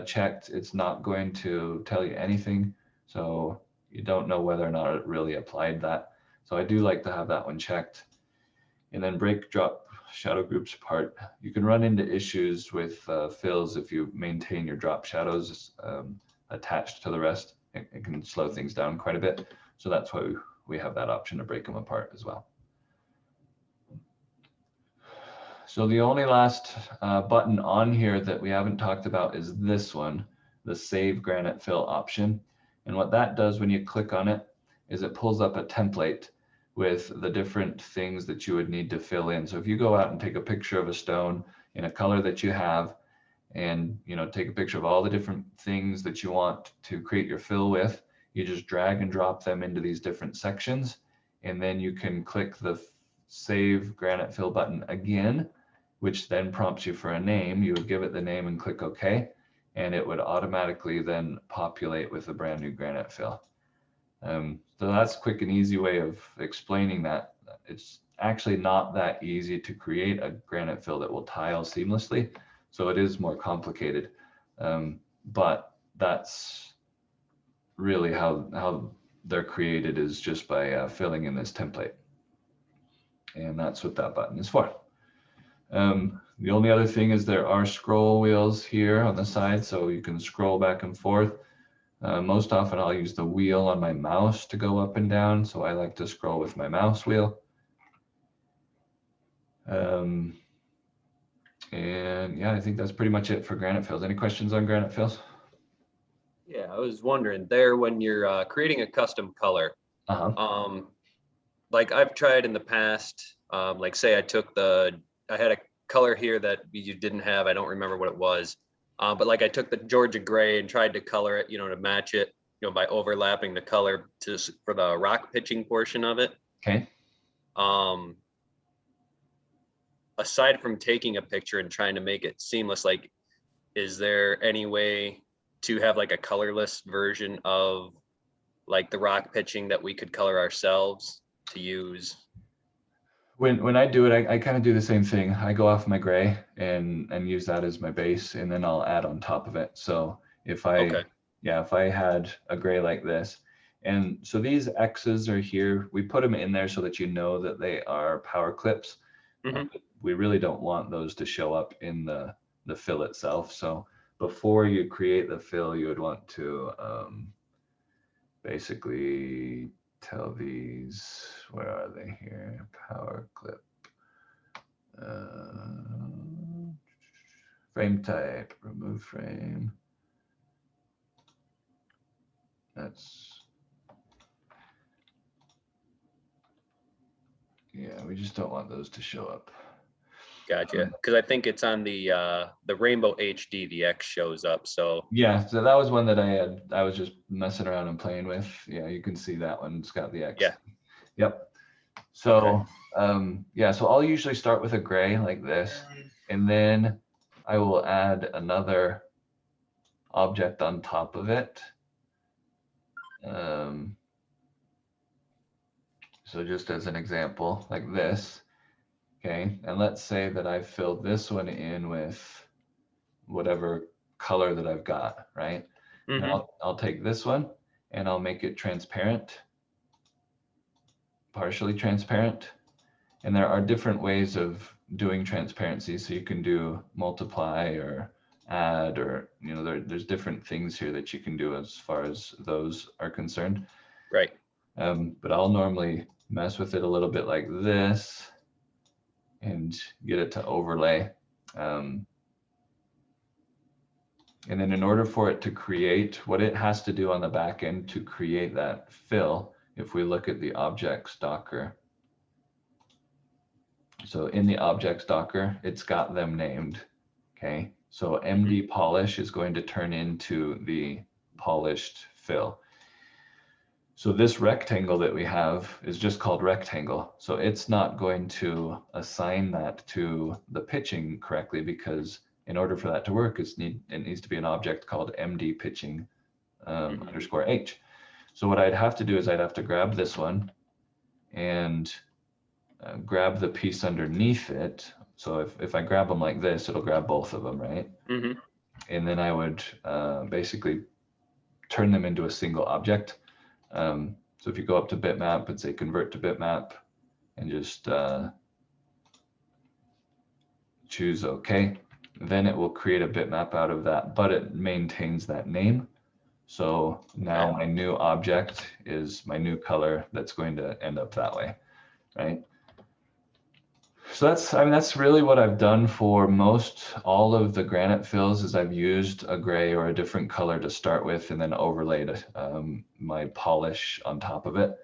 Speaker 3: checked, it's not going to tell you anything. So you don't know whether or not it really applied that. So I do like to have that one checked. And then break, drop shadow groups apart. You can run into issues with fills if you maintain your drop shadows attached to the rest. It can slow things down quite a bit. So that's why we have that option to break them apart as well. So the only last button on here that we haven't talked about is this one, the Save Granite Fill option. And what that does when you click on it is it pulls up a template with the different things that you would need to fill in. So if you go out and take a picture of a stone in a color that you have, and take a picture of all the different things that you want to create your fill with, you just drag and drop them into these different sections, and then you can click the Save Granite Fill button again, which then prompts you for a name. You would give it the name and click OK, and it would automatically then populate with a brand new granite fill. So that's a quick and easy way of explaining that. It's actually not that easy to create a granite fill that will tile seamlessly. So it is more complicated, but that's really how they're created, is just by filling in this template. And that's what that button is for. The only other thing is there are scroll wheels here on the side, so you can scroll back and forth. Most often I'll use the wheel on my mouse to go up and down, so I like to scroll with my mouse wheel. And yeah, I think that's pretty much it for granite fills. Any questions on granite fills?
Speaker 4: Yeah, I was wondering there, when you're creating a custom color, like I've tried in the past, like say I had a color here that you didn't have, I don't remember what it was, but like I took the Georgia gray and tried to color it, to match it, by overlapping the color for the rock pitching portion of it.
Speaker 3: Okay.
Speaker 4: Aside from taking a picture and trying to make it seamless, like, is there any way to have like a colorless version of like the rock pitching that we could color ourselves to use?
Speaker 3: When I do it, I kind of do the same thing. I go off my gray and use that as my base, and then I'll add on top of it. So if I had a gray like this, and so these X's are here, we put them in there so that that they are power clips. We really don't want those to show up in the fill itself. So before you create the fill, you would want to basically tell these, where are they here? Power clip. Frame type, remove frame. Yeah, we just don't want those to show up.
Speaker 4: Gotcha. Because I think it's on the Rainbow HD, the X shows up. So
Speaker 3: yeah, so that was one that I was just messing around and playing with. Yeah, you can see that one. It's got the X.
Speaker 4: Yeah.
Speaker 3: Yep. So yeah, so I'll usually start with a gray like this, and then I will add another object on top of it. So just as an example, like this. Okay, and let's say that I filled this one in with whatever color that I've got, right? And I'll take this one and I'll make it transparent, partially transparent. And there are different ways of doing transparency. So you can do multiply or add, or there's different things here that you can do as far as those are concerned.
Speaker 4: Right.
Speaker 3: But I'll normally mess with it a little bit like this and get it to overlay. And then in order for it to create, what it has to do on the back end to create that fill, if we look at the objects docker. So in the objects docker, it's got them named, okay? So MD polish is going to turn into the polished fill. So this rectangle that we have is just called rectangle. So it's not going to assign that to the pitching correctly, because in order for that to work, it needs to be an object called MD pitching underscore H. So what I'd have to do is I'd have to grab this one and grab the piece underneath it. So if I grab them like this, it'll grab both of them, right? And then I would basically turn them into a single object. So if you go up to bitmap and say convert to bitmap and just choose OK, then it will create a bitmap out of that, but it maintains that name. So now my new object is my new color that's going to end up that way, right? So that's really what I've done for most all of the granite fills is I've used a gray or a different color to start with and then overlaid my polish on top of it.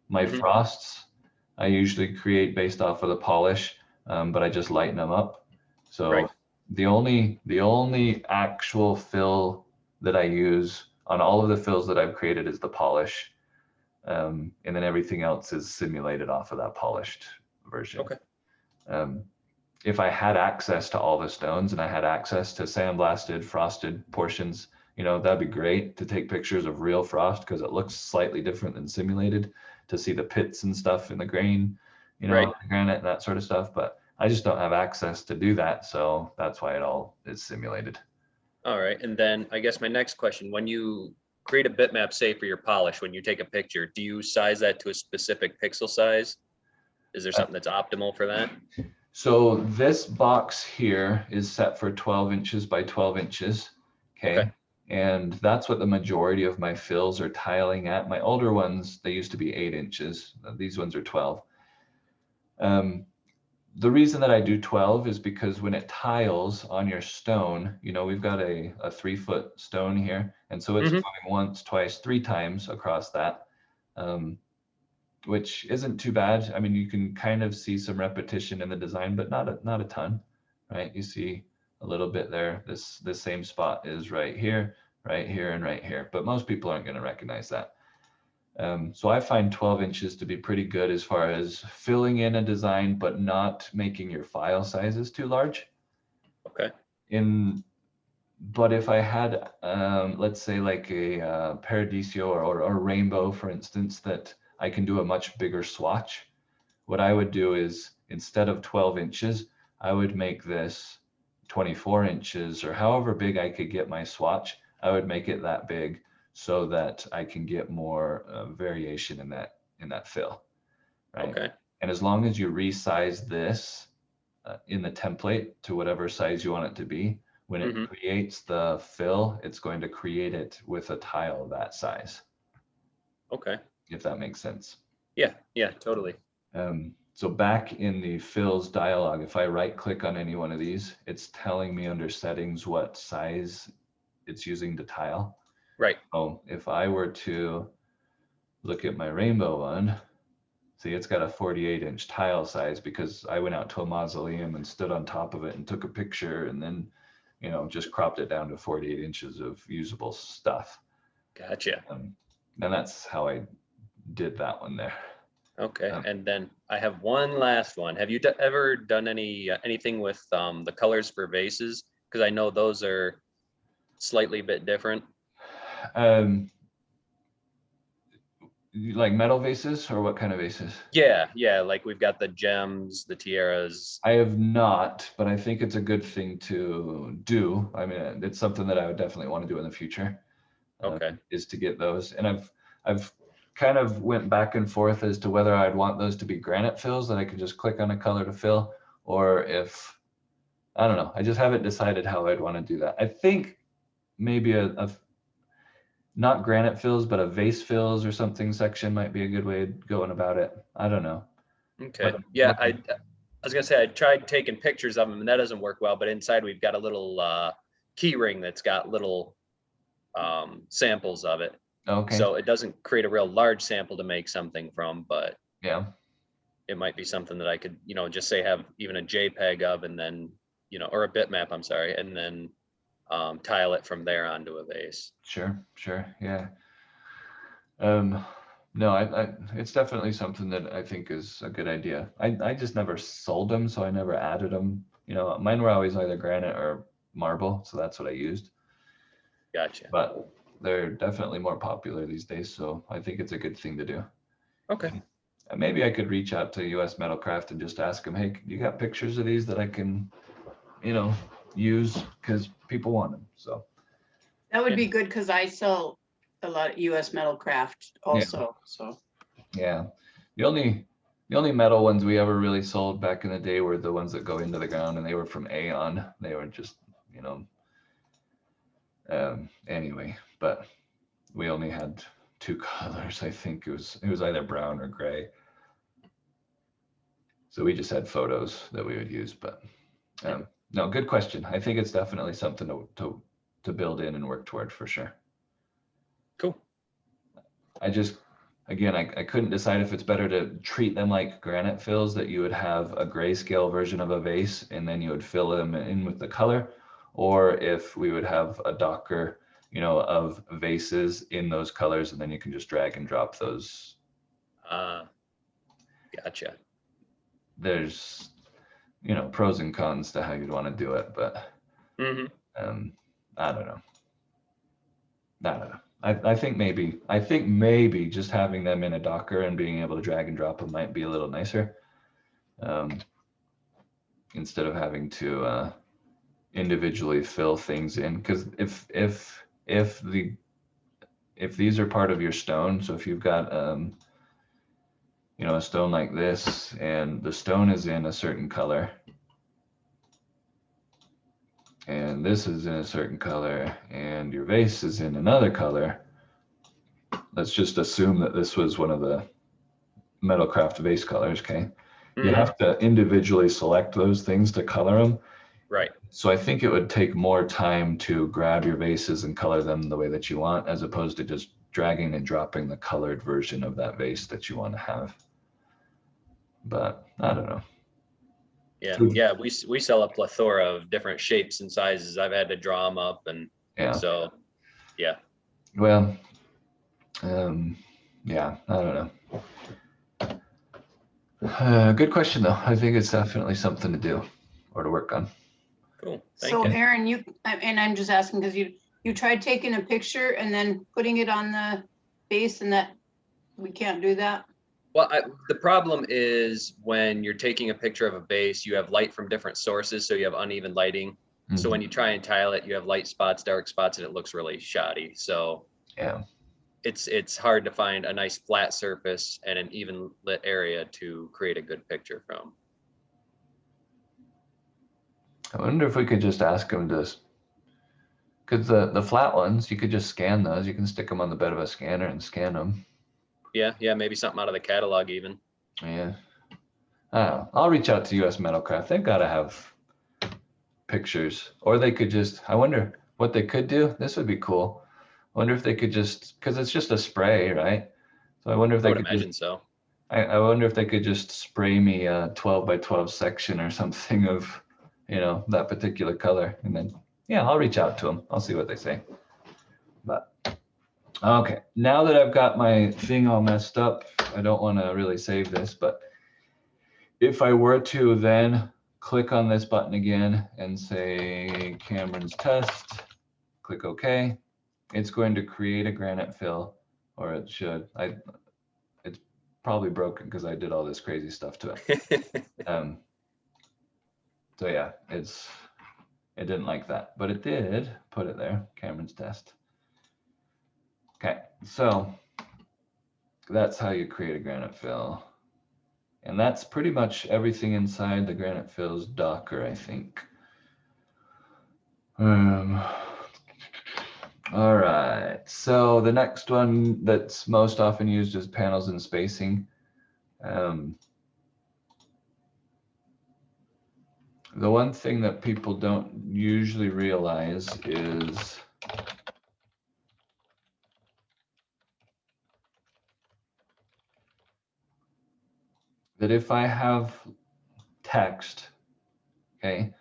Speaker 3: My
Speaker 4: Mhm.
Speaker 3: frosts, I usually create based off of the polish, but I just lighten them up. So
Speaker 4: Right.
Speaker 3: the only actual fill that I use on all of the fills that I've created is the polish. And then everything else is simulated off of that polished version.
Speaker 4: Okay.
Speaker 3: If I had access to all the stones and I had access to sandblasted, frosted portions, that'd be great to take pictures of real frost because it looks slightly different than simulated to see the pits and stuff in the grain,
Speaker 4: Right.
Speaker 3: the granite and that sort of stuff. But I just don't have access to do that. So that's why it all is simulated.
Speaker 4: All right. And then I guess my next question, when you create a bitmap, say for your polish, when you take a picture, do you size that to a specific pixel size? Is there something that's optimal for that?
Speaker 3: So this box here is set for 12 inches by 12 inches. Okay. And that's what the majority of my fills are tiling at. My older ones, they used to be 8 inches. These ones are 12. The reason that I do 12 is because when it tiles on your stone, we've got a 3-foot stone here. And so it's
Speaker 4: Mhm.
Speaker 3: going once, twice, 3 times across that. Which isn't too bad. I mean, you can kind of see some repetition in the design, but not a ton, right? You see a little bit there. This same spot is right here, and right here. But most people aren't going to recognize that. So I find 12 inches to be pretty good as far as filling in a design, but not making your file sizes too large.
Speaker 4: Okay.
Speaker 3: But if I had, let's say like a Paradiso or Rainbow, for instance, that I can do a much bigger swatch, what I would do is instead of 12 inches, I would make this 24 inches or however big I could get my swatch. I would make it that big so that I can get more variation in that fill, right?
Speaker 4: Okay.
Speaker 3: And as long as you resize this in the template to whatever size you want it to be, when it
Speaker 4: Mhm.
Speaker 3: creates the fill, it's going to create it with a tile that size,
Speaker 4: Okay.
Speaker 3: if that makes sense.
Speaker 4: Yeah. Yeah, totally.
Speaker 3: So back in the fills dialog, if I right click on any one of these, it's telling me under settings what size it's using to tile.
Speaker 4: Right.
Speaker 3: So if I were to look at my rainbow one, see, it's got a 48-inch tile size because I went out to a mausoleum and stood on top of it and took a picture and then, just cropped it down to 48 inches of usable stuff.
Speaker 4: Gotcha.
Speaker 3: And that's how I did that one there.
Speaker 4: Okay. And then I have one last one. Have you ever done anything with the colors for vases? Because I know those are slightly bit different.
Speaker 3: Like metal vases or what kind of vases?
Speaker 4: Yeah, like we've got the gems, the tiaras.
Speaker 3: I have not, but I think it's a good thing to do. I mean, it's something that I would definitely want to do in the future.
Speaker 4: Okay.
Speaker 3: Is to get those. And I've kind of went back and forth as to whether I'd want those to be granite fills that I could just click on a color to fill, or if, I don't know, I just haven't decided how I'd want to do that. I think maybe a not granite fills, but a vase fills or something section might be a good way of going about it. I don't know.
Speaker 4: Okay. Yeah, I was gonna say I tried taking pictures of them and that doesn't work well, but inside we've got a little key ring that's got little samples of it.
Speaker 3: Okay.
Speaker 4: So it doesn't create a real large sample to make something from, but
Speaker 3: Yeah.
Speaker 4: it might be something that I could, just say have even a JPEG of and then, or a bitmap, I'm sorry, and then tile it from there onto a vase.
Speaker 3: Sure. Yeah. No, it's definitely something that I think is a good idea. I just never sold them, so I never added them. Mine were always either granite or marble, so that's what I used.
Speaker 4: Gotcha.
Speaker 3: But they're definitely more popular these days, so I think it's a good thing to do.
Speaker 4: Okay.
Speaker 3: And maybe I could reach out to US Metalcraft and just ask them, hey, you got pictures of these that I can, use because people want them. So
Speaker 2: That would be good because I sell a lot of US Metalcraft also, so.
Speaker 3: yeah, the only metal ones we ever really sold back in the day were the ones that go into the ground, and they were from Aeon. They were just, anyway, but we only had 2 colors. I think it was either brown or gray. So we just had photos that we would use, but no, good question. I think it's definitely something to build in and work toward for sure.
Speaker 4: Cool.
Speaker 3: I just, again, I couldn't decide if it's better to treat them like granite fills, that you would have a grayscale version of a vase and then you would fill them in with the color, or if we would have a Docker, you know, of vases in those colors, and then you can just drag and drop those.
Speaker 4: Gotcha.
Speaker 3: There's, you know, pros and cons to how you'd want to do it, but
Speaker 4: Mm-hmm.
Speaker 3: I don't know. I think maybe just having them in a Docker and being able to drag and drop them might be a little nicer, instead of having to individually fill things in. Because if these are part of your stone, so if you've got you know, a stone like this, and the stone is in a certain color, and this is in a certain color, and your vase is in another color, let's just assume that this was one of the Metalcraft vase colors, okay? You have to individually select those things to color them.
Speaker 4: Right.
Speaker 3: So I think it would take more time to grab your vases and color them the way that you want, as opposed to just dragging and dropping the colored version of that vase that you want to have. But I don't know.
Speaker 4: Yeah, yeah, we sell a plethora of different shapes and sizes. I've had to draw them up, and
Speaker 3: Yeah.
Speaker 4: so yeah.
Speaker 3: Well, yeah, I don't know. Good question though. I think it's definitely something to do or to work on.
Speaker 4: Cool. Thank
Speaker 2: So
Speaker 4: you.
Speaker 2: Aaron, and I'm just asking because you tried taking a picture and then putting it on the base, and that we can't do that.
Speaker 4: Well, the problem is when you're taking a picture of a base, you have light from different sources, so you have uneven lighting. So when you try and tile it, you have light spots, dark spots, and it looks really shoddy. So
Speaker 3: Yeah.
Speaker 4: It's hard to find a nice flat surface and an even lit area to create a good picture from.
Speaker 3: I wonder if we could just ask them to, because the flat ones, you could just scan those. You can stick them on the bed of a scanner and scan them.
Speaker 4: Yeah, maybe something out of the catalog even.
Speaker 3: Yeah. I don't know. I'll reach out to US Metalcraft. They've got to have pictures, or they could just, I wonder what they could do. This would be cool. I wonder if they could just, because it's just a spray, right? So I wonder if
Speaker 4: I
Speaker 3: they
Speaker 4: would
Speaker 3: could
Speaker 4: imagine
Speaker 3: just,
Speaker 4: so.
Speaker 3: I wonder if they could just spray me a 12 by 12 section or something of, you know, that particular color. And then, yeah, I'll reach out to them. I'll see what they say. But, okay, now that I've got my thing all messed up, I don't want to really save this, but if I were to then click on this button again and say Cameron's test, click OK, it's going to create a granite fill, or it should. It's probably broken because I did all this crazy stuff to it. So yeah, it didn't like that, but it did put it there, Cameron's test. Okay, so that's how you create a granite fill. And that's pretty much everything inside the granite fills Docker, I think. All right, so the next one that's most often used is panels and spacing. The one thing that people don't usually realize is that if I have text, okay,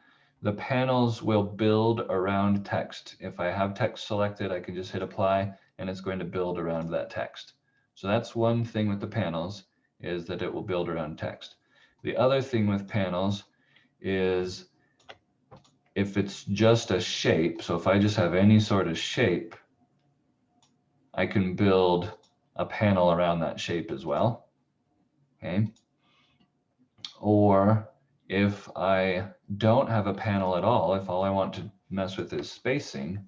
Speaker 3: the panels will build around text. If I have text selected, I can just hit apply and it's going to build around that text. So that's one thing with the panels, is that it will build around text. The other thing with panels is if it's just a shape, so if I just have any sort of shape, I can build a panel around that shape as well, okay? Or if I don't have a panel at all, if all I want to mess with is spacing,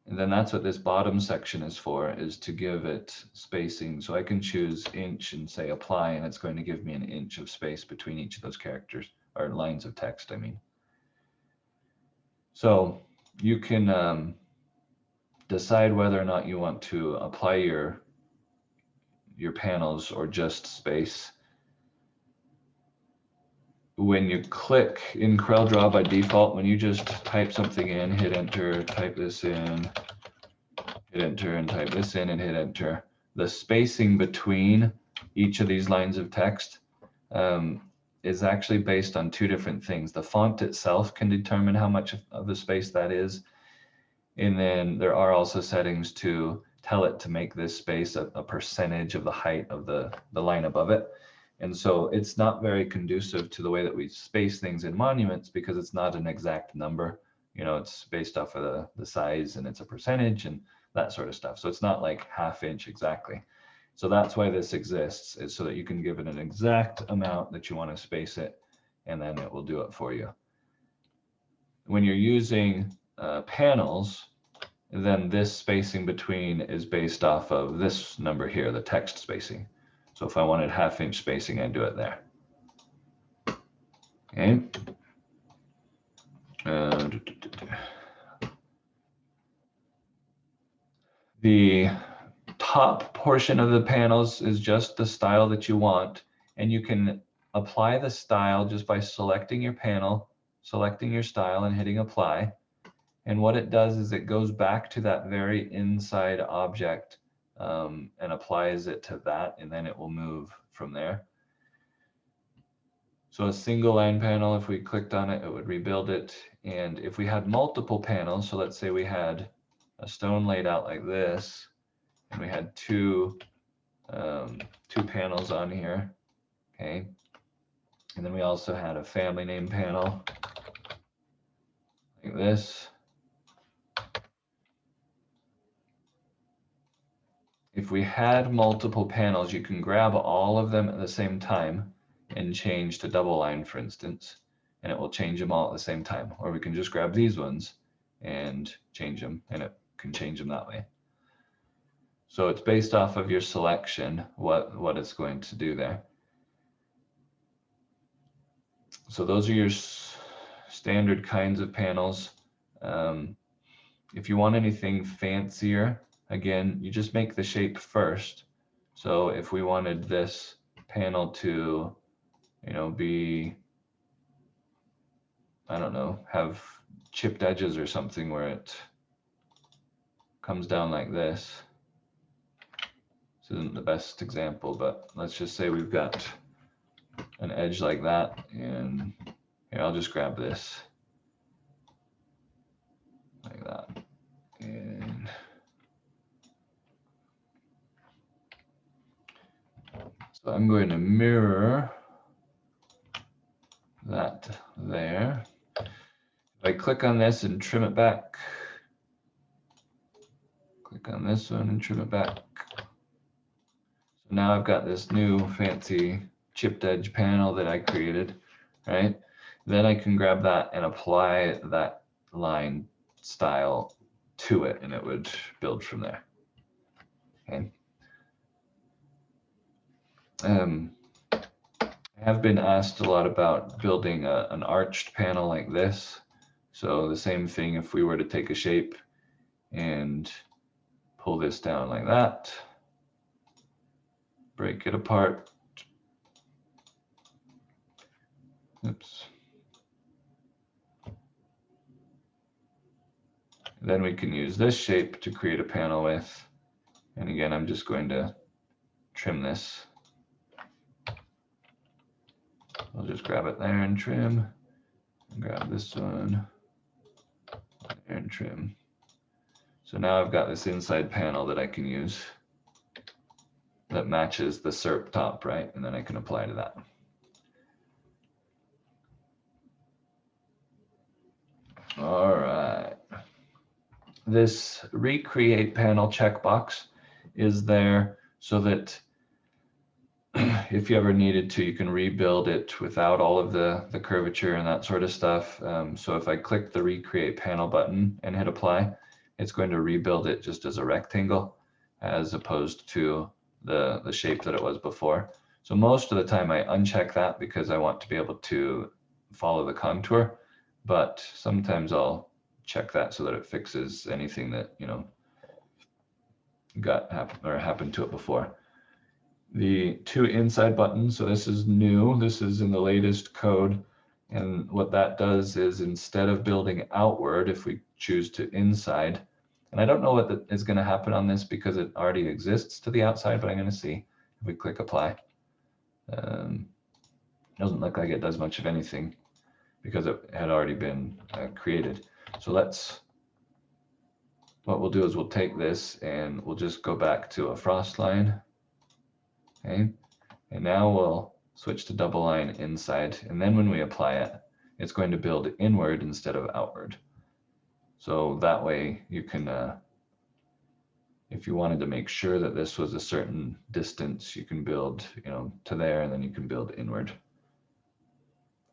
Speaker 3: and then that's what this bottom section is for, is to give it spacing. So I can choose inch and say apply, and it's going to give me an inch of space between each of those characters, or lines of text, I mean. So you can decide whether or not you want to apply your panels or just space. when you click in CorelDRAW by default, when you just type something in, hit enter, type this in, hit enter, and type this in and hit enter, the spacing between each of these lines of text is actually based on two different things. The font itself can determine how much of the space that is. And then there are also settings to tell it to make this space a percentage of the height of the line above it. And so it's not very conducive to the way that we space things in monuments because it's not an exact number. You know, it's based off of the size and it's a percentage and that sort of stuff. So it's not like 1/2 inch exactly. So that's why this exists, is so that you can give it an exact amount that you want to space it, and then it will do it for you. When you're using panels, then this spacing between is based off of this number here, the text spacing. So if I wanted 1/2 inch spacing, I'd do it there. Okay. The top portion of the panels is just the style that you want, and you can apply the style just by selecting your panel, selecting your style and hitting apply. And what it does is it goes back to that very inside object and applies it to that, and then it will move from there. So a single line panel, if we clicked on it, it would rebuild it. And if we had multiple panels, so let's say we had a stone laid out like this, and we had two panels on here, okay? And then we also had a family name panel like this. If we had multiple panels, you can grab all of them at the same time and change to double line, for instance, and it will change them all at the same time. Or we can just grab these ones and change them, and it can change them that way. So it's based off of your selection, what it's going to do there. So those are your standard kinds of panels. If you want anything fancier, again, you just make the shape first. So if we wanted this panel to, you know, be, I don't know, have chipped edges or something where it comes down like this. This isn't the best example, but let's just say we've got an edge like that, and here, I'll just grab this like that. And so I'm going to mirror that there. If I click on this and trim it back, click on this one and trim it back. So now I've got this new fancy chipped edge panel that I created, right? Then I can grab that and apply that line style to it, and it would build from there. Okay. I have been asked a lot about building an arched panel like this. So the same thing, if we were to take a shape and pull this down like that, break it apart. Oops. Then we can use this shape to create a panel with. And again, I'm just going to trim this. I'll just grab it there and trim. And grab this one there and trim. So now I've got this inside panel that I can use that matches the SERP top, right? And then I can apply to that. All right. This recreate panel checkbox is there so that if you ever needed to, you can rebuild it without all of the curvature and that sort of stuff. So if I click the recreate panel button and hit apply, it's going to rebuild it just as a rectangle as opposed to the shape that it was before. So most of the time I uncheck that because I want to be able to follow the contour, but sometimes I'll check that so that it fixes anything that, you know, happened to it before. the 2 inside buttons. So this is new. This is in the latest code. And what that does is instead of building outward, if we choose to inside, and I don't know what is going to happen on this because it already exists to the outside, but I'm going to see if we click apply. Doesn't look like it does much of anything because it had already been created. So what we'll do is we'll take this and we'll just go back to a frost line. Okay, and now we'll switch to double line inside, and then when we apply it, it's going to build inward instead of outward. So that way you can, if you wanted to make sure that this was a certain distance, you can build, to there, and then you can build inward.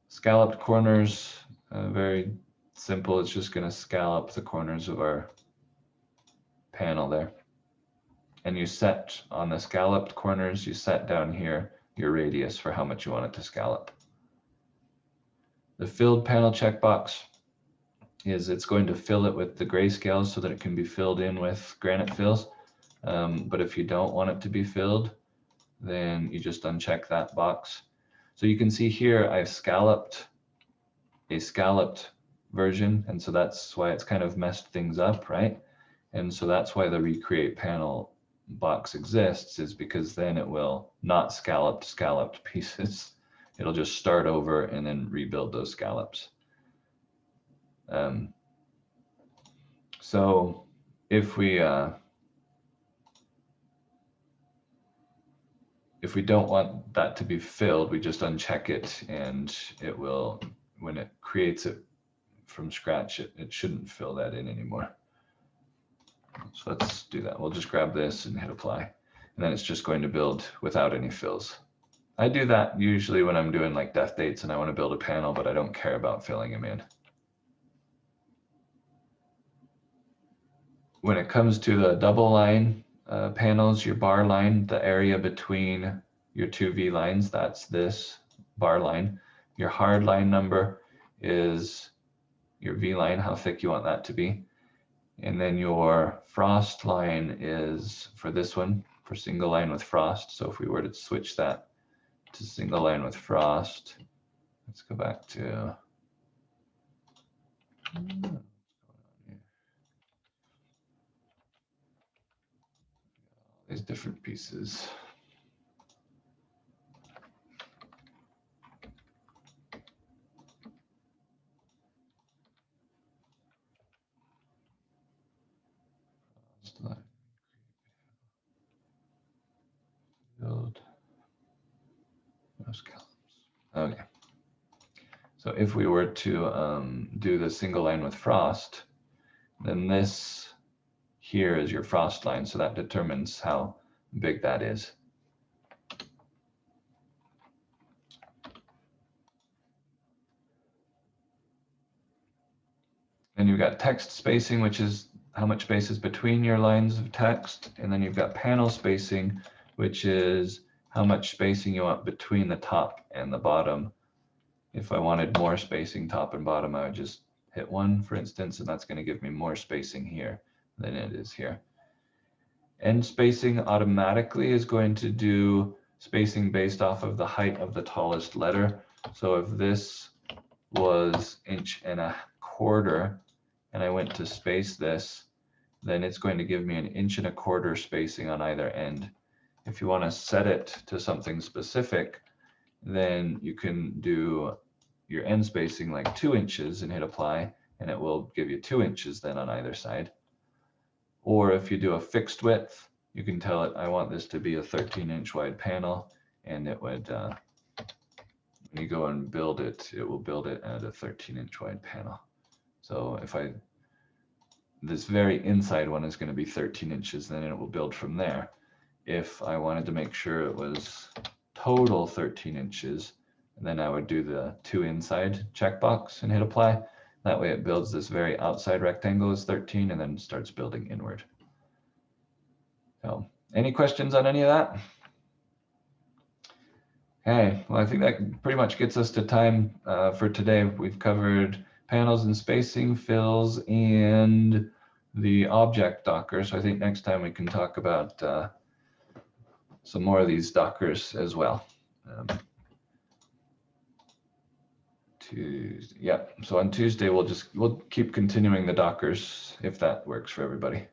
Speaker 3: Scalloped corners, very simple. It's just going to scallop the corners of our panel there. And you set on the scalloped corners, you set down here your radius for how much you want it to scallop. The filled panel checkbox is it's going to fill it with the grayscale so that it can be filled in with granite fills. But if you don't want it to be filled, then you just uncheck that box. So you can see here I've scalloped a scalloped version, and so that's why it's kind of messed things up, right? And so that's why the recreate panel box exists, is because then it will not scalloped pieces. It'll just start over and then rebuild those scallops. So if we don't want that to be filled, we just uncheck it, and it will, when it creates it from scratch, it shouldn't fill that in anymore. So let's do that. We'll just grab this and hit apply, and then it's just going to build without any fills. I do that usually when I'm doing like death dates and I want to build a panel, but I don't care about filling them in. When it comes to the double line panels, your bar line, the area between your 2 V lines, that's this bar line. Your hard line number is your V line, how thick you want that to be. And then your frost line is for this one, for single line with frost. So if we were to switch that to single line with frost, let's go back to these different pieces. Build those columns. Okay. So if we were to do the single line with frost, then this here is your frost line. So that determines how big that is. Then you've got text spacing, which is how much space is between your lines of text. And then you've got panel spacing, which is how much spacing you want between the top and the bottom. If I wanted more spacing top and bottom, I would just hit 1, for instance, and that's going to give me more spacing here than it is here. End spacing automatically is going to do spacing based off of the height of the tallest letter. So if this was 1.25 inches and I went to space this, then it's going to give me 1.25 inch spacing on either end. If you want to set it to something specific, then you can do your end spacing like 2 inches and hit apply, and it will give you 2 inches then on either side. Or if you do a fixed width, you can tell it, I want this to be a 13-inch wide panel, and it would, when you go and build it, it will build it at a 13-inch wide panel. So if this very inside one is going to be 13 inches, then it will build from there. If I wanted to make sure it was total 13 inches, then I would do the 2 inside checkbox and hit apply. That way it builds this very outside rectangle as 13 and then starts building inward. So, any questions on any of that? Okay, well, I think that pretty much gets us to time for today. We've covered panels and spacing, fills, and the object docker. So I think next time we can talk about some more of these Dockers as well. Tuesday, yeah. So on Tuesday, we'll keep continuing the Dockers if that works for everybody.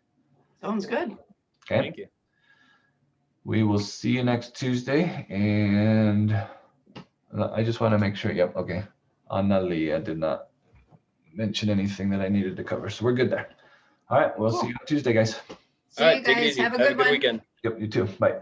Speaker 2: Sounds good.
Speaker 3: Okay.
Speaker 4: Thank you.
Speaker 3: We will see you next Tuesday, and I just want to make sure. Yep. Okay. Annalie, I did not mention anything that I needed to cover, so we're good there. All right. We'll see you on Tuesday, guys.
Speaker 2: See
Speaker 4: All
Speaker 2: you
Speaker 4: right, take it
Speaker 2: guys.
Speaker 4: easy.
Speaker 2: Have a good one.
Speaker 4: weekend.
Speaker 3: Yep. You too. Bye.